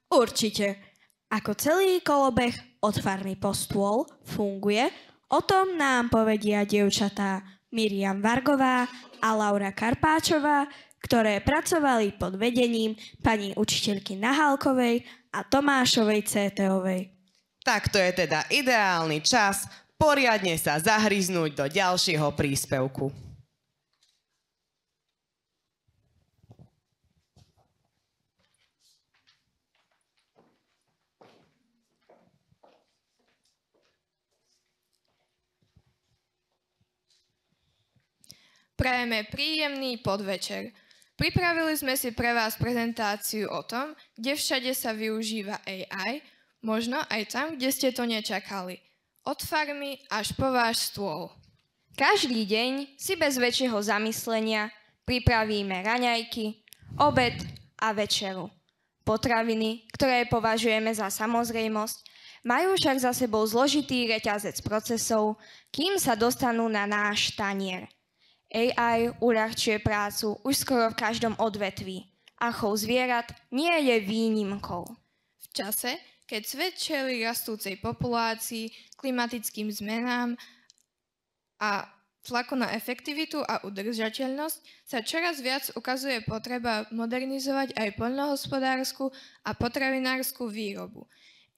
určite. Ako celý kolobeh od farmy po stôl funguje, o tom nám povedia dievčatá Miriam Vargová a Laura Karpáčová, ktoré pracovali pod vedením pani učiteľky Nahálkovej a Tomášovej CT-ovej. Tak to je teda ideálny čas poriadne sa zahryznúť do ďalšieho príspevku. Prajeme príjemný podvečer. Pripravili sme si pre vás prezentáciu o tom, kde všade sa využíva AI, možno aj tam, kde ste to nečakali. Od farmy až po váš stôl. Každý deň si bez väčšieho zamyslenia pripravíme raňajky, obed a večeru. Potraviny, ktoré považujeme za samozrejmosť, majú však za sebou zložitý reťazec procesov, kým sa dostanú na náš tanier. AI uľahčuje prácu už skoro v každom odvetví a chov zvierat nie je výnimkou. V čase, keď svet čelí rastúcej populácii, klimatickým zmenám a tlaku na efektivitu a udržateľnosť, sa čoraz viac ukazuje potreba modernizovať aj poľnohospodársku a potravinárskú výrobu.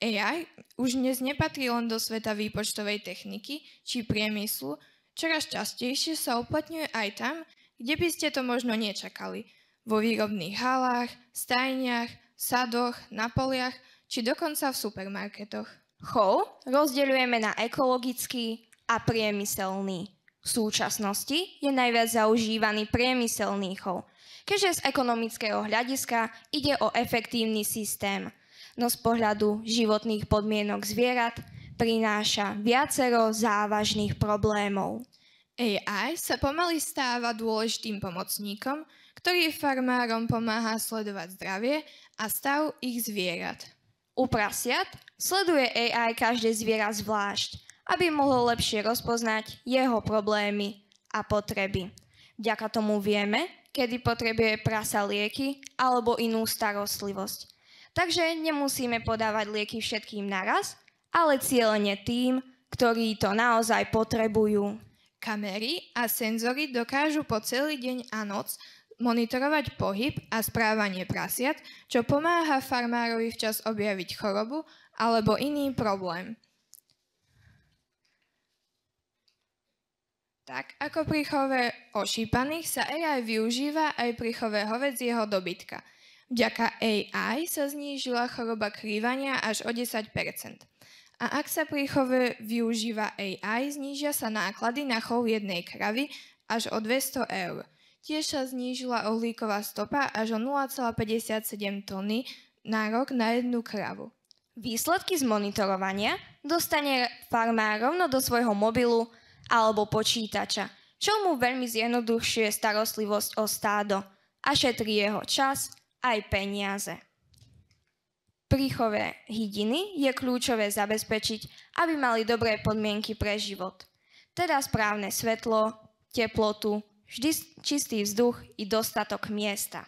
AI už dnes nepatrí len do sveta výpočtovej techniky či priemyslu, čoraz častejšie sa uplatňuje aj tam, kde by ste to možno nečakali. Vo výrobných halách, stajniach, sadoch, na poliach, či dokonca v supermarketoch. Chov rozdeľujeme na ekologický a priemyselný. V súčasnosti je najviac zaužívaný priemyselný chov, keďže z ekonomického hľadiska ide o efektívny systém, no z pohľadu životných podmienok zvierat prináša viacero závažných problémov. AI sa pomaly stáva dôležitým pomocníkom, ktorý farmárom pomáha sledovať zdravie a stav ich zvierat. U prasiat sleduje AI každé zviera zvlášť, aby mohlo lepšie rozpoznať jeho problémy a potreby. Vďaka tomu vieme, kedy potrebuje prasa lieky alebo inú starostlivosť. Takže nemusíme podávať lieky všetkým naraz, ale cieľene tým, ktorí to naozaj potrebujú. Kamery a senzory dokážu po celý deň a noc monitorovať pohyb a správanie prasiat, čo pomáha farmárovi včas objaviť chorobu alebo iný problém. Tak ako pri chove ošípaných sa AI využíva aj pri chove hovädzieho dobytka. Vďaka AI sa znížila choroba krývania až o 10%. A ak sa pri chove využíva AI, znížia sa náklady na chov jednej kravy až o 200 €. Tiež sa znížila uhlíková stopa až o 0,57 tony na rok na jednu kravu. Výsledky z monitorovania dostane farmár rovno do svojho mobilu alebo počítača, čo mu veľmi zjednodušuje starostlivosť o stádo a šetrí jeho čas aj peniaze. Pri chove hydiny je kľúčové zabezpečiť, aby mali dobré podmienky pre život. Teda správne svetlo, teplotu, vždy čistý vzduch i dostatok miesta.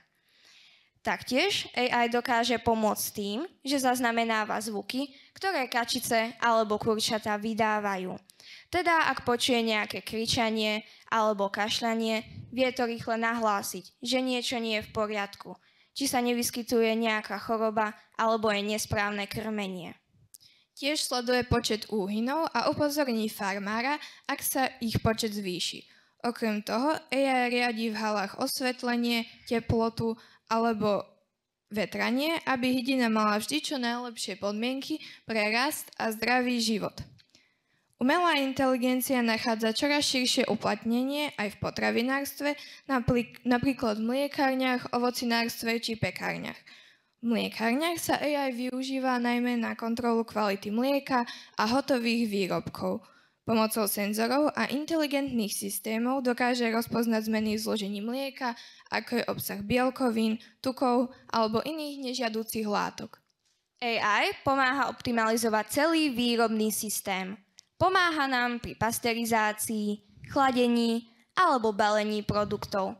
Taktiež AI dokáže pomôcť tým, že zaznamenáva zvuky, ktoré kačice alebo kurčatá vydávajú. Teda ak počuje nejaké kričanie alebo kašľanie, vie to rýchle nahlásiť, že niečo nie je v poriadku, či sa nevyskytuje nejaká choroba alebo je nesprávne krmenie. Tiež sleduje počet úhynov a upozorní farmára, ak sa ich počet zvýši. Okrem toho AI riadi v halách osvetlenie, teplotu alebo vetranie, aby hydina mala vždy čo najlepšie podmienky pre rast a zdravý život. Umelá inteligencia nachádza čoraz širšie uplatnenie aj v potravinárstve, napríklad v mliekárniach, ovocinárstve či pekárniach. V mliekárniach sa AI využíva najmä na kontrolu kvality mlieka a hotových výrobkov. Pomocou senzorov a inteligentných systémov dokáže rozpoznať zmeny v zložení mlieka, ako je obsah bielkovín, tukov alebo iných nežiaducich látok. AI pomáha optimalizovať celý výrobný systém. Pomáha nám pri pasterizácii, chladení alebo balení produktov.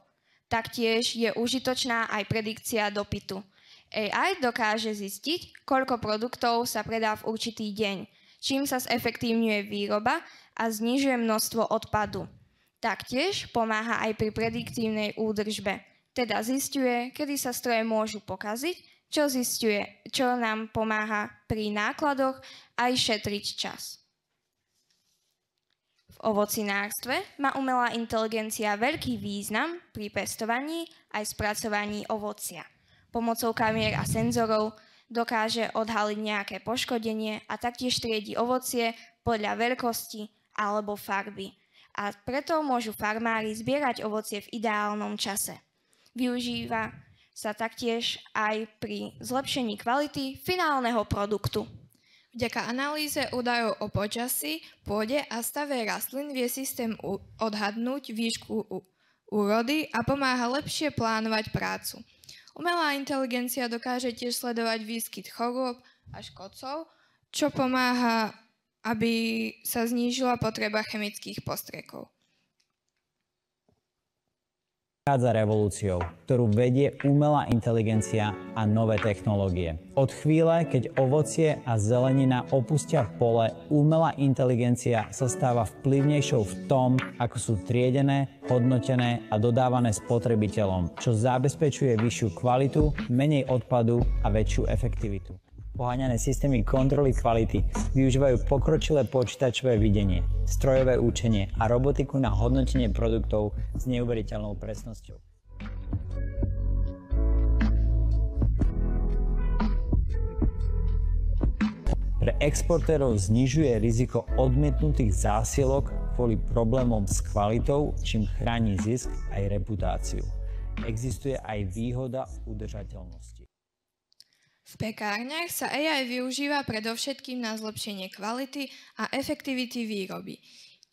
Taktiež je užitočná aj predikcia dopytu. AI dokáže zistiť, koľko produktov sa predá v určitý deň, čím sa zefektívňuje výroba a znižuje množstvo odpadu. Taktiež pomáha aj pri prediktívnej údržbe, teda zisťuje, kedy sa stroje môžu pokaziť, čo nám pomáha pri nákladoch aj šetriť čas. V ovocinárstve má umelá inteligencia veľký význam pri pestovaní aj spracovaní ovocia. Pomocou kamier a senzorov dokáže odhaliť nejaké poškodenie a taktiež triedi ovocie podľa veľkosti alebo farby. A preto môžu farmári zbierať ovocie v ideálnom čase. Využíva sa taktiež aj pri zlepšení kvality finálneho produktu. Vďaka analýze údajov o počasí, pôde a stave rastlín vie systém odhadnúť výšku úrody a pomáha lepšie plánovať prácu. Umelá inteligencia dokáže tiež sledovať výskyt chorôb a škodcov, čo pomáha, aby sa znížila potreba chemických postrekov. Prichádza revolúciou, ktorú vedie umelá inteligencia a nové technológie. Od chvíle, keď ovocie a zelenina opustia pole, umelá inteligencia sa stáva vplyvnejšou v tom, ako sú triedené, hodnotené a dodávané spotrebiteľom, čo zabezpečuje vyššiu kvalitu, menej odpadu a väčšiu efektivitu. Poháňané systémy kontroly kvality využívajú pokročilé počítačové videnie, strojové učenie a robotiku na hodnotenie produktov s neuveriteľnou presnosťou. Pre exportérov znižuje riziko odmietnutých zásielok kvôli problémom s kvalitou, čím chráni zisk aj reputáciu. Existuje aj výhoda udržateľnosti. V pekárniach sa AI využíva predovšetkým na zlepšenie kvality a efektivity výroby.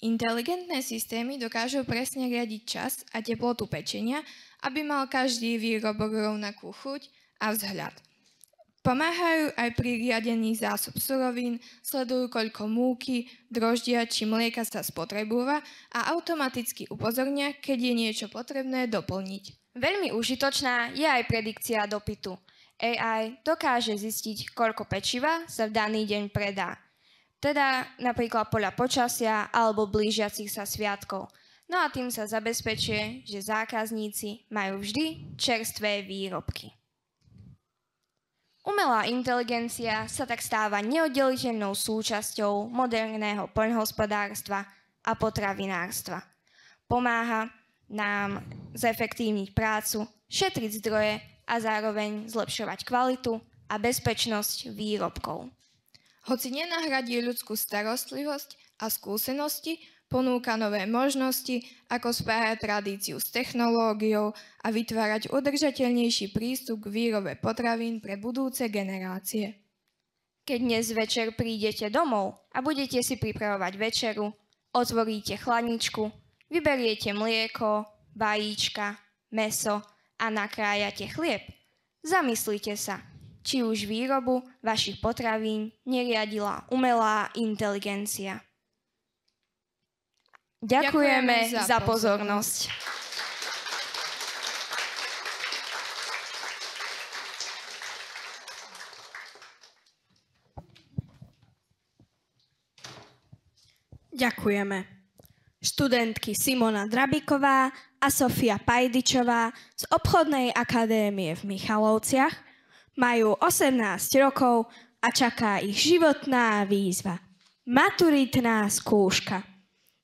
Inteligentné systémy dokážu presne riadiť čas a teplotu pečenia, aby mal každý výrobok rovnakú chuť a vzhľad. Pomáhajú aj pri riadení zásob surovín, sledujú, koľko múky, droždia či mlieka sa spotrebúva a automaticky upozornia, keď je niečo potrebné doplniť. Veľmi užitočná je aj predikcia dopytu. AI dokáže zistiť, koľko pečiva sa v daný deň predá. Teda napríklad podľa počasia alebo blížiacich sa sviatkov. No a tým sa zabezpečuje, že zákazníci majú vždy čerstvé výrobky. Umelá inteligencia sa tak stáva neoddeliteľnou súčasťou moderného poľnohospodárstva a potravinárstva. Pomáha nám zefektívniť prácu, šetriť zdroje a zároveň zlepšovať kvalitu a bezpečnosť výrobkov. Hoci nenahradí ľudskú starostlivosť a skúsenosti, ponúka nové možnosti, ako spájať tradíciu s technológiou a vytvárať udržateľnejší prístup k výrobe potravín pre budúce generácie. Keď dnes večer prídete domov a budete si pripravovať večeru, otvoríte chladničku, vyberiete mlieko, vajíčka, mäso a nakrájate chlieb, zamyslite sa, či už výrobu vašich potravín neriadila umelá inteligencia. Ďakujeme za pozornosť. Ďakujeme. Študentky Simona Drabiková a Sofia Pajdičová z Obchodnej akadémie v Michalovciach majú 18 rokov a čaká ich životná výzva. Maturitná skúška.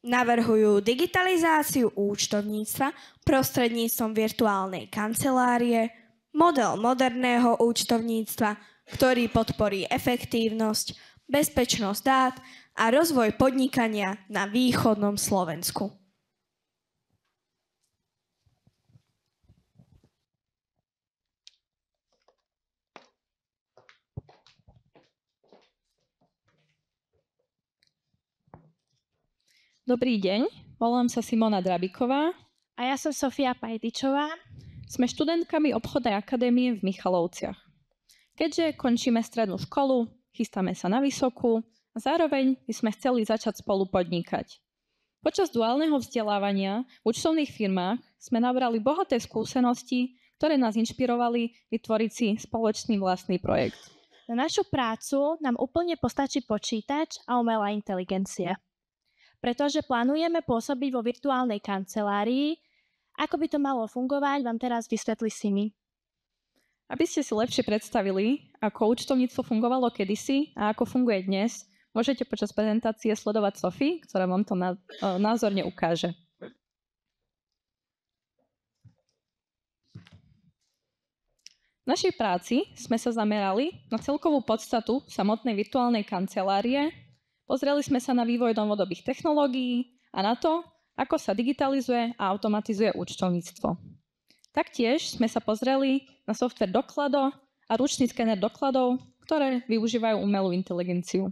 Navrhujú digitalizáciu účtovníctva prostredníctvom virtuálnej kancelárie, model moderného účtovníctva, ktorý podporí efektívnosť, bezpečnosť dát a rozvoj podnikania na východnom Slovensku. Dobrý deň, volám sa Simona Drabiková. A ja som Sofia Pajdičová. Sme študentkami Obchodnej akadémie v Michalovciach. Keďže končíme strednú školu, chystáme sa na vysokú a zároveň by sme chceli začať spolu podnikať. Počas duálneho vzdelávania v účtovných firmách sme nabrali bohaté skúsenosti, ktoré nás inšpirovali vytvoriť si spoločný vlastný projekt. Na našu prácu nám úplne postačí počítač a umelá inteligencia. Pretože plánujeme pôsobiť vo virtuálnej kancelárii, ako by to malo fungovať, vám teraz vysvetlí Simi. Aby ste si lepšie predstavili, ako účtovníctvo fungovalo kedysi a ako funguje dnes, môžete počas prezentácie sledovať Sofii, ktorá vám to názorne ukáže. V našej práci sme sa zamerali na celkovú podstatu samotnej virtuálnej kancelárie, pozreli sme sa na vývoj novodobých technológií a na to, ako sa digitalizuje a automatizuje účtovníctvo. Taktiež sme sa pozreli na software Doklado a ručný skener dokladov, ktoré využívajú umelú inteligenciu.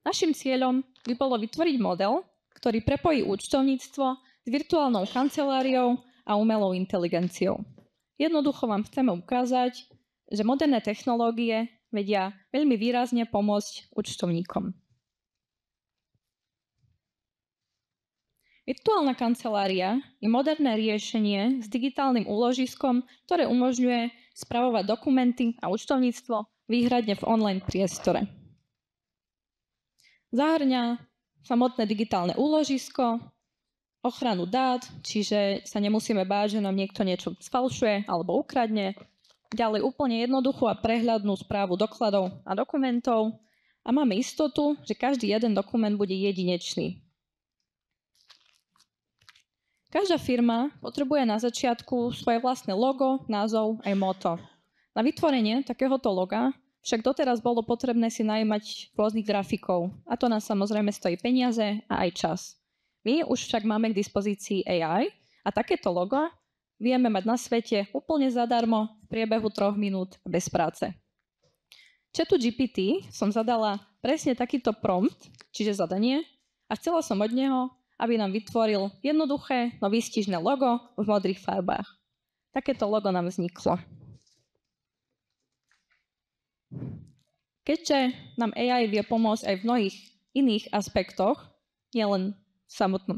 Naším cieľom by bolo vytvoriť model, ktorý prepojí účtovníctvo s virtuálnou kanceláriou a umelou inteligenciou. Jednoducho vám chceme ukázať, že moderné technológie vedia veľmi výrazne pomôcť účtovníkom. Virtuálna kancelária je moderné riešenie s digitálnym úložiskom, ktoré umožňuje spravovať dokumenty a účtovníctvo výhradne v online priestore. Zahŕňa samotné digitálne úložisko, ochranu dát, čiže sa nemusíme báť, že nám niekto niečo sfalšuje alebo ukradne. Ďalej úplne jednoduchú a prehľadnú správu dokladov a dokumentov a máme istotu, že každý jeden dokument bude jedinečný. Každá firma potrebuje na začiatku svoje vlastné logo, názov aj motto. Na vytvorenie takéhoto loga však doteraz bolo potrebné si najímať rôznych grafikov a to nás samozrejme stojí peniaze a aj čas. My už však máme k dispozícii AI a takéto logo vieme mať na svete úplne zadarmo v priebehu 3 minút bez práce. ChatGPT som zadala presne takýto prompt, čiže zadanie, a chcela som od neho, aby nám vytvoril jednoduché, no výstižné logo v modrých farbách. Takéto logo nám vzniklo. Keďže nám AI vie pomôcť aj v mnohých iných aspektoch, nielen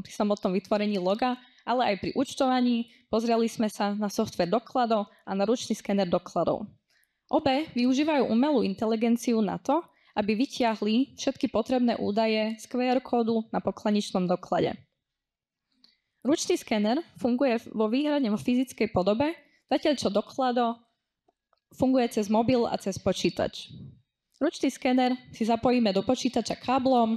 pri samotnom vytvorení loga, ale aj pri účtovaní, pozreli sme sa na software Doklado a na ručný skener dokladov. Obe využívajú umelú inteligenciu na to, aby vytiahli všetky potrebné údaje z QR kódu na pokladničnom doklade. Ručný skener funguje výhradne vo fyzickej podobe, zatiaľ čo Doklado funguje cez mobil a cez počítač. Ručný skener si zapojíme do počítača káblom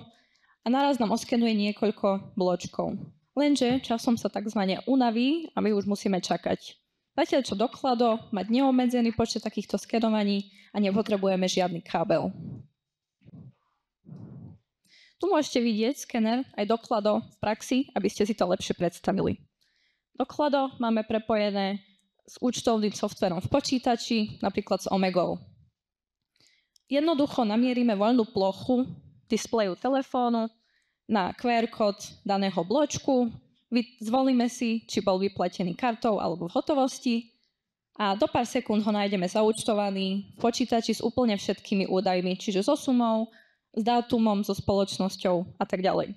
a naraz nám oskenuje niekoľko bločkov. Lenže časom sa tzv. Unaví a my už musíme čakať. Zatiaľ čo Doklado mať neobmedzený počet takýchto skenovaní a nepotrebujeme žiadny kábel. Tu môžete vidieť skener aj Doklado v praxi, aby ste si to lepšie predstavili. Doklado máme prepojené s účtovným softverom v počítači, napríklad s Omegou. Jednoducho namierime voľnú plochu displeju telefónu na QR kód daného bločku, zvolíme si, či bol vyplatený kartou alebo v hotovosti a do pár sekúnd ho nájdeme zaúčtovaný v počítači s úplne všetkými údajmi, čiže so sumou, s dátumom, so spoločnosťou a tak ďalej.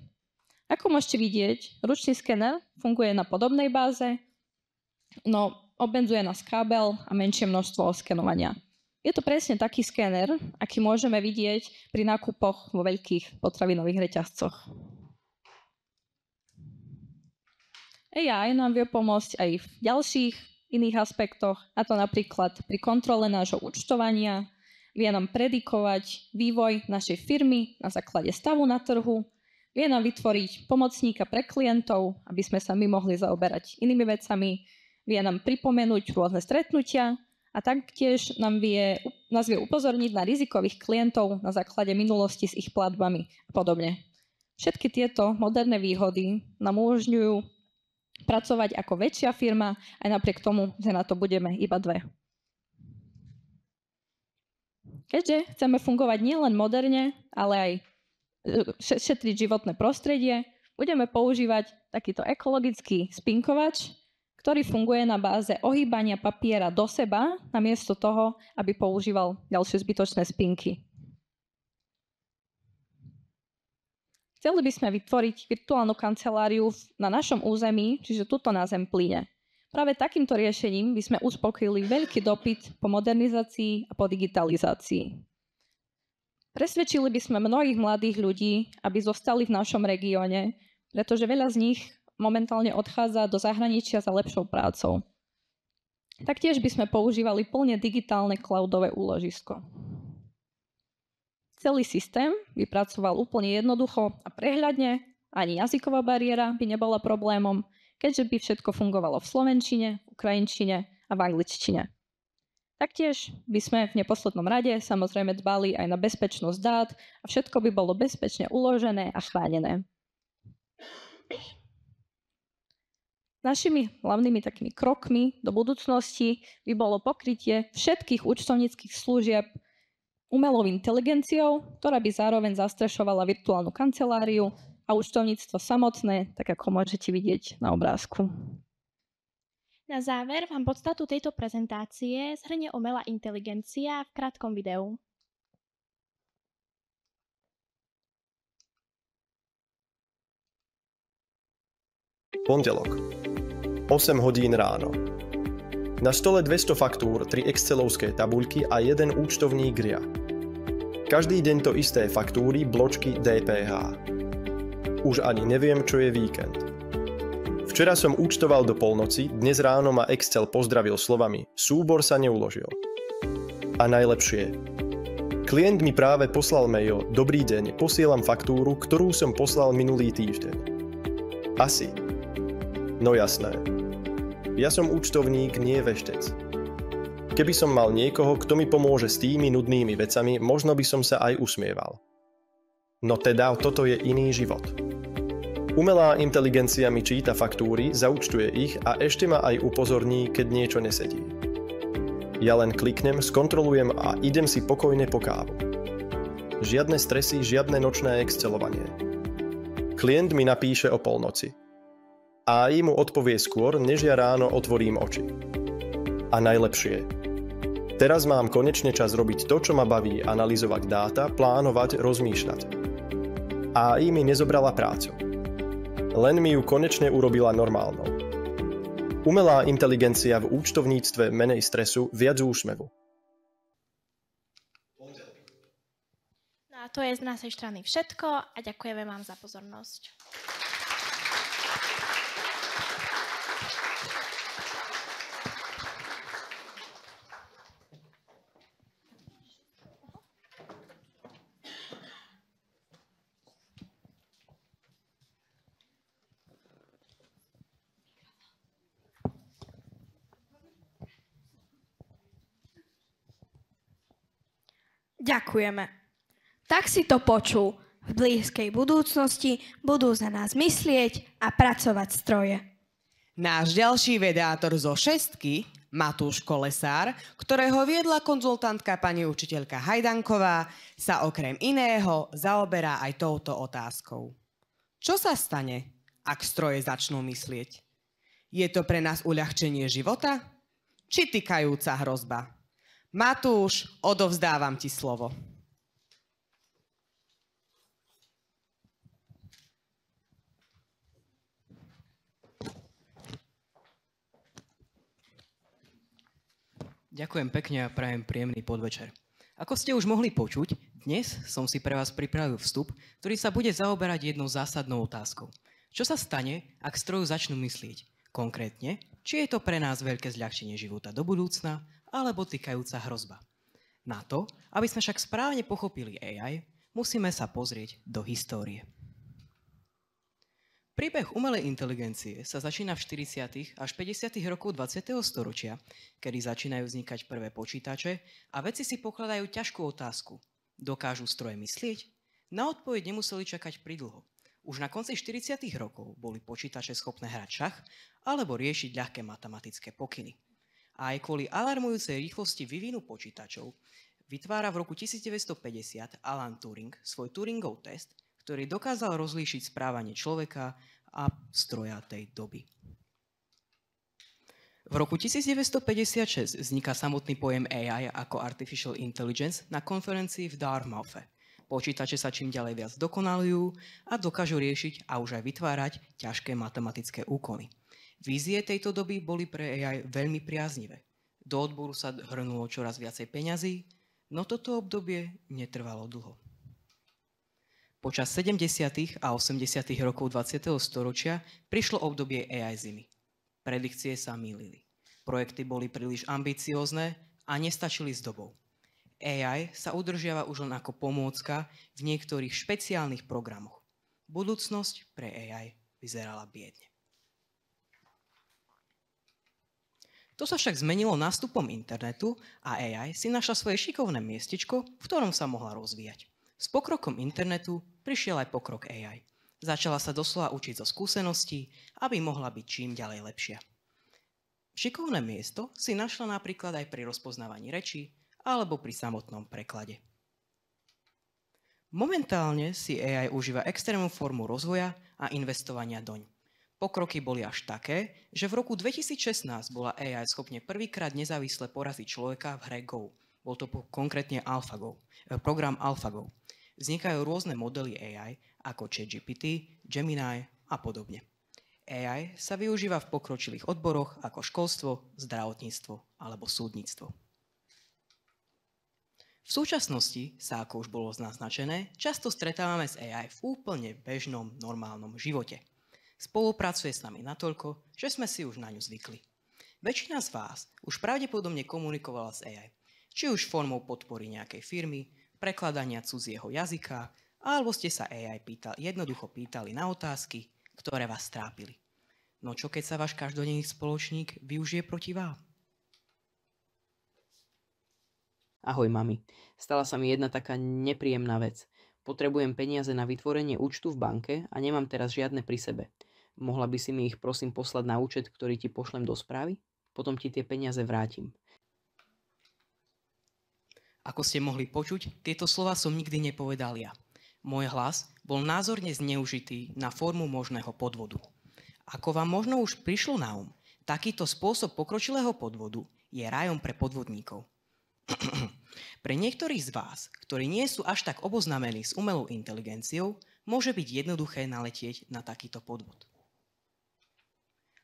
Ako môžete vidieť, ručný skener funguje na podobnej báze, no obmedzuje nás kábel a menšie množstvo oskenovania. Je to presne taký skener, aký môžeme vidieť pri nákupoch vo veľkých potravinových reťazcoch. AI nám vie pomôcť aj v ďalších iných aspektoch, a to napríklad pri kontrole nášho účtovania, vie nám predikovať vývoj našej firmy na základe stavu na trhu, vie nám vytvoriť pomocníka pre klientov, aby sme sa my mohli zaoberať inými vecami, vie nám pripomenúť rôzne stretnutia a taktiež nás vie upozorniť na rizikových klientov na základe minulosti s ich platbami a podobne. Všetky tieto moderné výhody nám umožňujú pracovať ako väčšia firma, aj napriek tomu, že na to budeme iba 2. Keďže chceme fungovať nielen moderne, ale aj šetriť životné prostredie, budeme používať takýto ekologický spinkovač, ktorý funguje na báze ohýbania papiera do seba, namiesto toho, aby používal ďalšie zbytočné spinky. Chceli by sme vytvoriť virtuálnu kanceláriu na našom území, čiže tuto na Zemplíne. Práve takýmto riešením by sme uspokojili veľký dopyt po modernizácii a po digitalizácii. Presvedčili by sme mnohých mladých ľudí, aby zostali v našom regióne, pretože veľa z nich momentálne odchádza do zahraničia za lepšou prácou. Taktiež by sme používali plne digitálne cloudové úložisko. Celý systém vypracoval úplne jednoducho a prehľadne, ani jazyková bariéra by nebola problémom, keďže by všetko fungovalo v slovenčine, ukrajinčine a v angličtine. Taktiež by sme v neposlednom rade samozrejme dbali aj na bezpečnosť dát a všetko by bolo bezpečne uložené a chránené. Našimi hlavnými takými krokmi do budúcnosti by bolo pokrytie všetkých účtovníckych služieb umelou inteligenciou, ktorá by zároveň zastrešovala virtuálnu kanceláriu a účtovníctvo samotné, tak ako môžete vidieť na obrázku. Na záver vám podstatu tejto prezentácie zhrnie umelá inteligencia v krátkom videu. Pondelok. 8 hodín ráno. Na stole 200 faktúr, 3 excelovské tabuľky a 1 účtovník RIA. Každý deň to isté faktúry, bločky DPH. Už ani neviem, čo je víkend. Včera som účtoval do polnoci, dnes ráno ma Excel pozdravil slovami súbor sa neuložil. A najlepšie. Klient mi práve poslal mail, dobrý deň, posielam faktúru, ktorú som poslal minulý týždeň. Asi. No jasné. Ja som účtovník, nie veštec. Keby som mal niekoho, kto mi pomôže s tými nudnými vecami, možno by som sa aj usmieval. No teda, toto je iný život. Umelá inteligencia mi číta faktúry, zaúčtuje ich a ešte ma aj upozorní, keď niečo nesedí. Ja len kliknem, skontrolujem a idem si pokojne po kávu. Žiadne stresy, žiadne nočné excelovanie. Klient mi napíše o polnoci. A aj mu odpovie skôr, než ja ráno otvorím oči. A najlepšie. Teraz mám konečne čas robiť to, čo ma baví, analyzovať dáta, plánovať, rozmýšľať. A aj mi nezobrala prácu. Len mi ju konečne urobila normálnou. Umelá inteligencia v účtovníctve menej stresu, viac úsmevu. No a to je z našej strany všetko a ďakujeme vám za pozornosť. Ďakujeme. Tak si to počul. V blízkej budúcnosti budú za nás myslieť a pracovať stroje. Náš ďalší vedátor zo šestky, Matúš Kolesár, ktorého viedla konzultantka pani učiteľka Hajdanková, sa okrem iného zaoberá aj touto otázkou. Čo sa stane, ak stroje začnú myslieť? Je to pre nás uľahčenie života? Či tykajúca hrozba? Matúš, odovzdávam ti slovo. Ďakujem pekne a prajem príjemný podvečer. Ako ste už mohli počuť, dnes som si pre vás pripravil vstup, ktorý sa bude zaoberať jednou zásadnou otázkou. Čo sa stane, ak stroju začnú myslieť? Konkrétne, či je to pre nás veľké zľahčenie života do budúcna, alebo tykajúca hrozba. Na to, aby sme však správne pochopili AI, musíme sa pozrieť do histórie. Príbeh umelej inteligencie sa začína v 40. až 50. rokoch 20. storočia, kedy začínajú vznikať prvé počítače a vedci si pokladajú ťažkú otázku. Dokážu stroje myslieť? Na odpoveď nemuseli čakať pridlho. Už na konci 40. rokov boli počítače schopné hrať šach alebo riešiť ľahké matematické pokyny. A aj kvôli alarmujúcej rýchlosti vývinu počítačov vytvára v roku 1950 Alan Turing svoj Turingov test, ktorý dokázal rozlíšiť správanie človeka a stroja tej doby. V roku 1956 vzniká samotný pojem AI ako Artificial Intelligence na konferencii v Dartmouthe. Počítače sa čím ďalej viac dokonalujú a dokážu riešiť a už aj vytvárať ťažké matematické úkony. Vízie tejto doby boli pre AI veľmi priaznivé. Do odboru sa hrnulo čoraz viacej peňazí, no toto obdobie netrvalo dlho. Počas 70. a 80. rokov 20. storočia prišlo obdobie AI zimy. Predikcie sa mýlili. Projekty boli príliš ambiciózne a nestačili s dobou. AI sa udržiava už len ako pomôcka v niektorých špeciálnych programoch. Budúcnosť pre AI vyzerala biedne. To sa však zmenilo nástupom internetu a AI si našla svoje šikovné miestečko, v ktorom sa mohla rozvíjať. S pokrokom internetu prišiel aj pokrok AI. Začala sa doslova učiť zo skúseností, aby mohla byť čím ďalej lepšia. Šikovné miesto si našla napríklad aj pri rozpoznávaní rečí alebo pri samotnom preklade. Momentálne si AI užíva extrémnu formu rozvoja a investovania doň. Pokroky boli až také, že v roku 2016 bola AI schopne prvýkrát nezávisle poraziť človeka v hre Go. Bol to konkrétne program AlphaGo. Vznikajú rôzne modely AI ako ChatGPT, Gemini a podobne. AI sa využíva v pokročilých odboroch ako školstvo, zdravotníctvo alebo súdnictvo. V súčasnosti sa, ako už bolo naznačené, často stretávame s AI v úplne bežnom, normálnom živote. Spolupracuje s nami natoľko, že sme si už na ňu zvykli. Väčšina z vás už pravdepodobne komunikovala s AI, či už formou podpory nejakej firmy, prekladania cudzieho jazyka, alebo ste sa AI jednoducho pýtali na otázky, ktoré vás trápili. No čo keď sa váš každodenný spoločník využije proti vám? Ahoj mami, stala sa mi jedna taká nepríjemná vec. Potrebujem peniaze na vytvorenie účtu v banke a nemám teraz žiadne pri sebe. Mohla by si mi ich prosím poslať na účet, ktorý ti pošlem do správy? Potom ti tie peniaze vrátim. Ako ste mohli počuť, tieto slova som nikdy nepovedal ja. Môj hlas bol názorne zneužitý na formu možného podvodu. Ako vám možno už prišlo na takýto spôsob pokročilého podvodu je rajom pre podvodníkov. Pre niektorých z vás, ktorí nie sú až tak oboznámení s umelou inteligenciou, môže byť jednoduché naletieť na takýto podvod.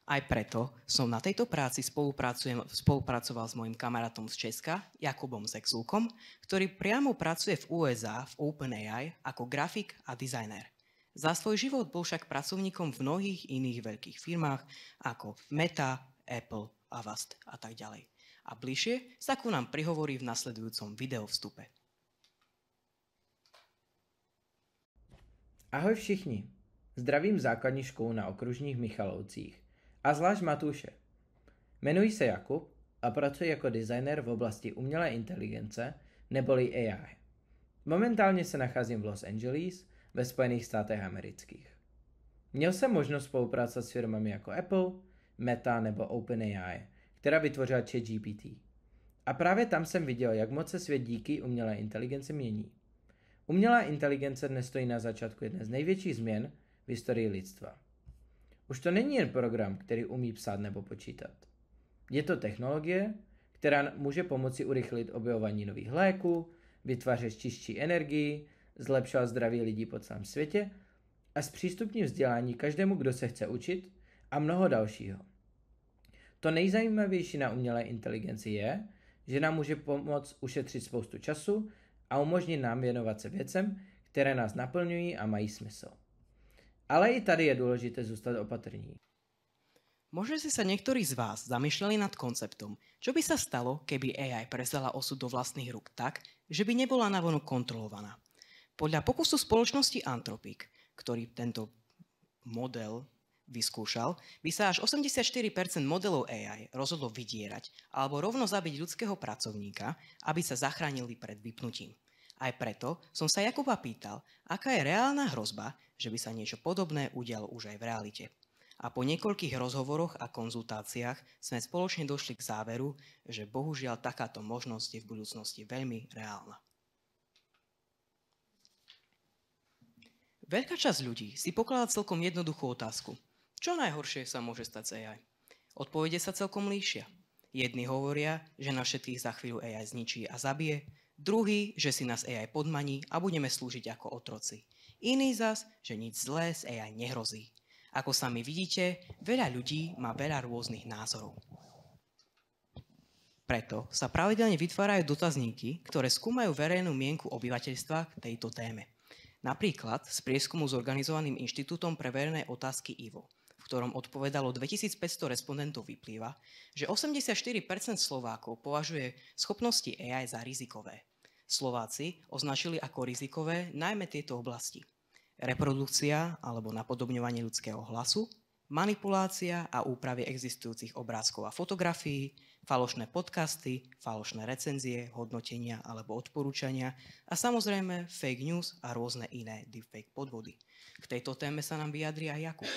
Aj preto som na tejto práci spolupracoval s mojim kamarátom z Česka, Jakubom Zexulkom, ktorý priamo pracuje v USA v OpenAI ako grafik a dizajner. Za svoj život bol však pracovníkom v mnohých iných veľkých firmách ako Meta, Apple, Avast a tak ďalej. A bližšie sa ku nám prihovorí v nasledujúcom videovstupe. Ahoj všichni. Zdravím základní školu na okružních Michalovcích. A zvlášť Matúše. Jmenuji se Jakub a pracuji jako designer v oblasti umělé inteligence neboli AI. Momentálně se nacházím v Los Angeles ve Spojených státech amerických. Měl jsem možnost spolupracovat s firmami jako Apple, Meta nebo OpenAI, která vytvořila ChatGPT. A právě tam jsem viděl, jak moc se svět díky umělé inteligenci mění. Umělá inteligence dnes stojí na začátku jedné z největších změn v historii lidstva. Už to není jen program, který umí psát nebo počítat. Je to technologie, která může pomoci urychlit objevování nových léků, vytvářet čistší energii, zlepšovat zdraví lidí po celém světě a zpřístupnit vzdělání každému, kdo se chce učit a mnoho dalšího. To nejzajímavější na umělé inteligenci je, že nám může pomoct ušetřit spoustu času a umožnit nám věnovat se věcem, které nás naplňují a mají smysl. Ale i tady je dôležité zůstat opatrní. Možno si sa niektorí z vás zamýšľali nad konceptom, čo by sa stalo, keby AI prevzala osud do vlastných rúk tak, že by nebola navonok kontrolovaná. Podľa pokusu spoločnosti Anthropic, ktorý tento model vyskúšal, by sa až 84% modelov AI rozhodlo vydierať alebo rovno zabiť ľudského pracovníka, aby sa zachránili pred vypnutím. Aj preto som sa Jakuba pýtal, aká je reálna hrozba, že by sa niečo podobné udialo už aj v realite. A po niekoľkých rozhovoroch a konzultáciách sme spoločne došli k záveru, že bohužiaľ takáto možnosť je v budúcnosti veľmi reálna. Veľká časť ľudí si pokladá celkom jednoduchú otázku. Čo najhoršie sa môže stať z AI? Odpovede sa celkom líšia. Jedni hovoria, že nás všetkých za chvíľu AI zničí a zabije, druhý, že si nás AI podmaní a budeme slúžiť ako otroci. Iný zas, že nič zlé z AI nehrozí. Ako sami vidíte, veľa ľudí má veľa rôznych názorov. Preto sa pravidelne vytvárajú dotazníky, ktoré skúmajú verejnú mienku obyvateľstva k tejto téme. Napríklad z prieskumu zorganizovaným Inštitútom pre verejné otázky IVO, v ktorom odpovedalo 2500 respondentov, vyplýva, že 84% Slovákov považuje schopnosti AI za rizikové. Slováci označili ako rizikové najmä tieto oblasti: reprodukcia alebo napodobňovanie ľudského hlasu, manipulácia a úpravy existujúcich obrázkov a fotografií, falošné podcasty, falošné recenzie, hodnotenia alebo odporúčania a samozrejme fake news a rôzne iné deepfake podvody. K tejto téme sa nám vyjadrí aj Jakub.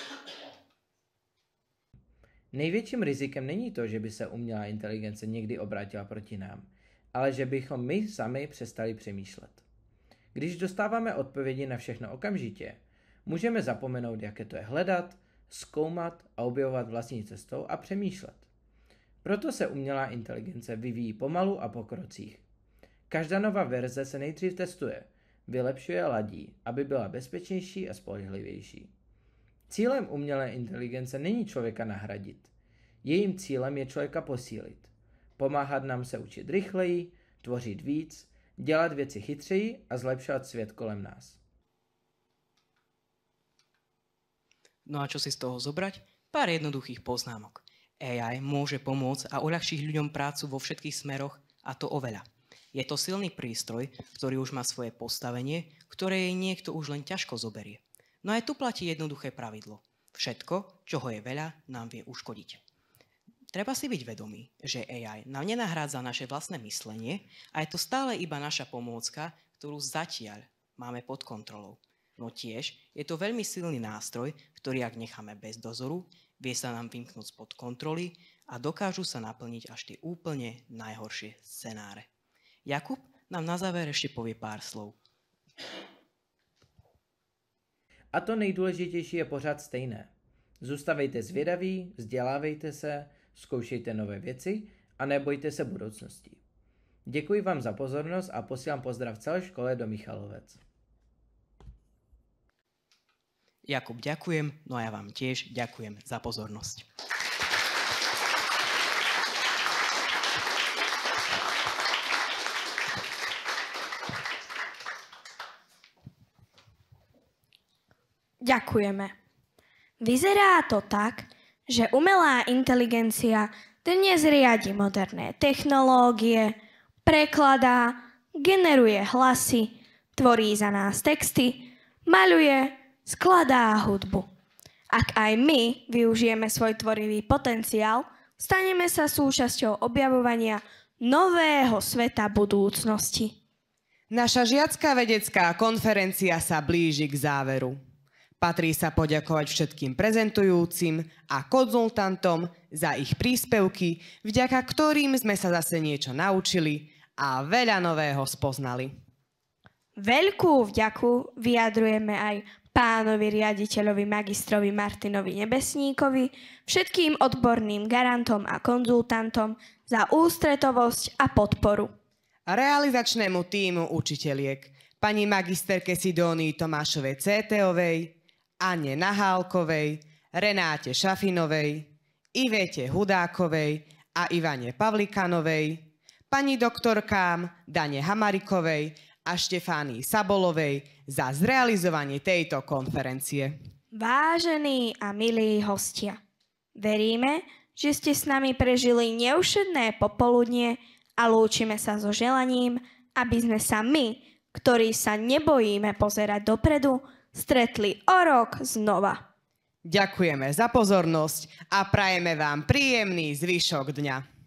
Největším rizikem není to, že by se umělá inteligence někdy obrátila proti nám, ale že bychom my sami přestali přemýšlet. Když dostáváme odpovědi na všechno okamžitě, můžeme zapomenout, jaké to je hledat, zkoumat a objevovat vlastní cestou a přemýšlet. Proto se umělá inteligence vyvíjí pomalu a po krocích. Každá nová verze se nejdřív testuje, vylepšuje a ladí, aby byla bezpečnější a spolehlivější. Cílem umělé inteligence není člověka nahradit. Jejím cílem je člověka posílit. Pomáhat nám se učit rychleji, tvořit víc, dělat věci chytřeji a zlepšovat svět kolem nás. No a čo si z toho zobrať? Pár jednoduchých poznámok. AI môže pomôcť a uľahčiť ľuďom prácu vo všetkých smeroch, a to oveľa. Je to silný prístroj, ktorý už má svoje postavenie, ktoré jej niekto už len ťažko zoberie. No aj tu platí jednoduché pravidlo. Všetko, čoho je veľa, nám vie uškodiť. Treba si byť vedomý, že AI nám nenahrádza naše vlastné myslenie a je to stále iba naša pomôcka, ktorú zatiaľ máme pod kontrolou. No tiež je to veľmi silný nástroj, ktorý ak necháme bez dozoru, vie sa nám vymknúť spod kontroly a dokážu sa naplniť až tie úplne najhoršie scenáre. Jakub nám na záver ešte povie pár slov. A to nejdůležitější je pořád stejné. Zůstavejte zvědaví, vzdělávejte se, zkoušejte nové věci a nebojte se budoucnosti. Děkuji vám za pozornost a posílám pozdrav celé škole do Michalovec. Jakub, ďakujem, no a ja vám tiež ďakujem za pozornosť. Ďakujeme. Vyzerá to tak, že umelá inteligencia dnes riadi moderné technológie, prekladá, generuje hlasy, tvorí za nás texty, maľuje, skladá hudbu. Ak aj my využijeme svoj tvorivý potenciál, staneme sa súčasťou objavovania nového sveta budúcnosti. Naša žiacka vedecká konferencia sa blíži k záveru. Patrí sa poďakovať všetkým prezentujúcim a konzultantom za ich príspevky, vďaka ktorým sme sa zase niečo naučili a veľa nového spoznali. Veľkú vďaku vyjadrujeme aj pánovi riaditeľovi magistrovi Martinovi Nebesníkovi, všetkým odborným garantom a konzultantom za ústretovosť a podporu. A realizačnému tímu učiteľiek, pani magisterke Sidónii Tomášovej CT-ovej, Anne Nahálkovej, Renáte Šafinovej, Ivete Hudákovej a Ivane Pavlikanovej, pani doktorkám Dane Hamarikovej a Štefánii Sabolovej za zrealizovanie tejto konferencie. Vážení a milí hostia, veríme, že ste s nami prežili neušedné popoludnie a lúčime sa so želaním, aby sme sa my, ktorí sa nebojíme pozerať dopredu, stretli o rok znova. Ďakujeme za pozornosť a prajeme vám príjemný zvyšok dňa.